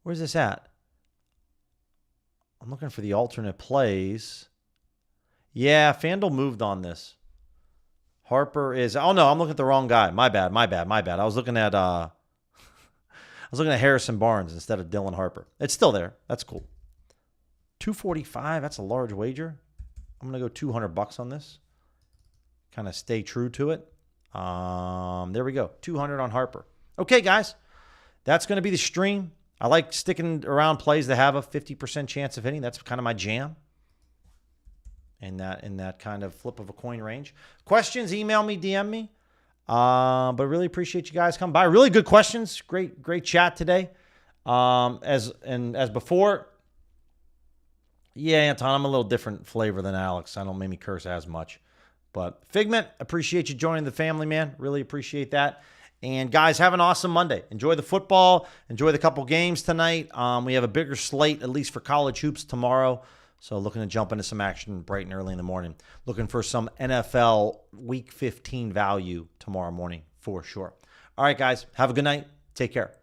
Where's this at? I'm looking for the alternate plays. Yeah, FanDuel moved on this. Harper is... Oh, no, I'm looking at the wrong guy. My bad. I was looking at Harrison Barnes instead of Dylan Harper. It's still there. That's cool. 245, that's a large wager. I'm going to go $200 on this. Kind of stay true to it. There we go. 200 on Harper. Okay, guys. That's going to be the stream. I like sticking around plays that have a 50% chance of hitting. That's kind of my jam. In that kind of flip of a coin range. Questions, email me, DM me. But really appreciate you guys coming by. Really good questions. Great chat today. As before, yeah, Anton, I'm a little different flavor than Alex. I don't make me curse as much. But Figment, appreciate you joining the family, man. Really appreciate that. And guys, have an awesome Monday. Enjoy the football. Enjoy the couple games tonight. We have a bigger slate, at least for college hoops tomorrow. So looking to jump into some action bright and early in the morning. Looking for some NFL Week 15 value tomorrow morning for sure. All right, guys. Have a good night. Take care.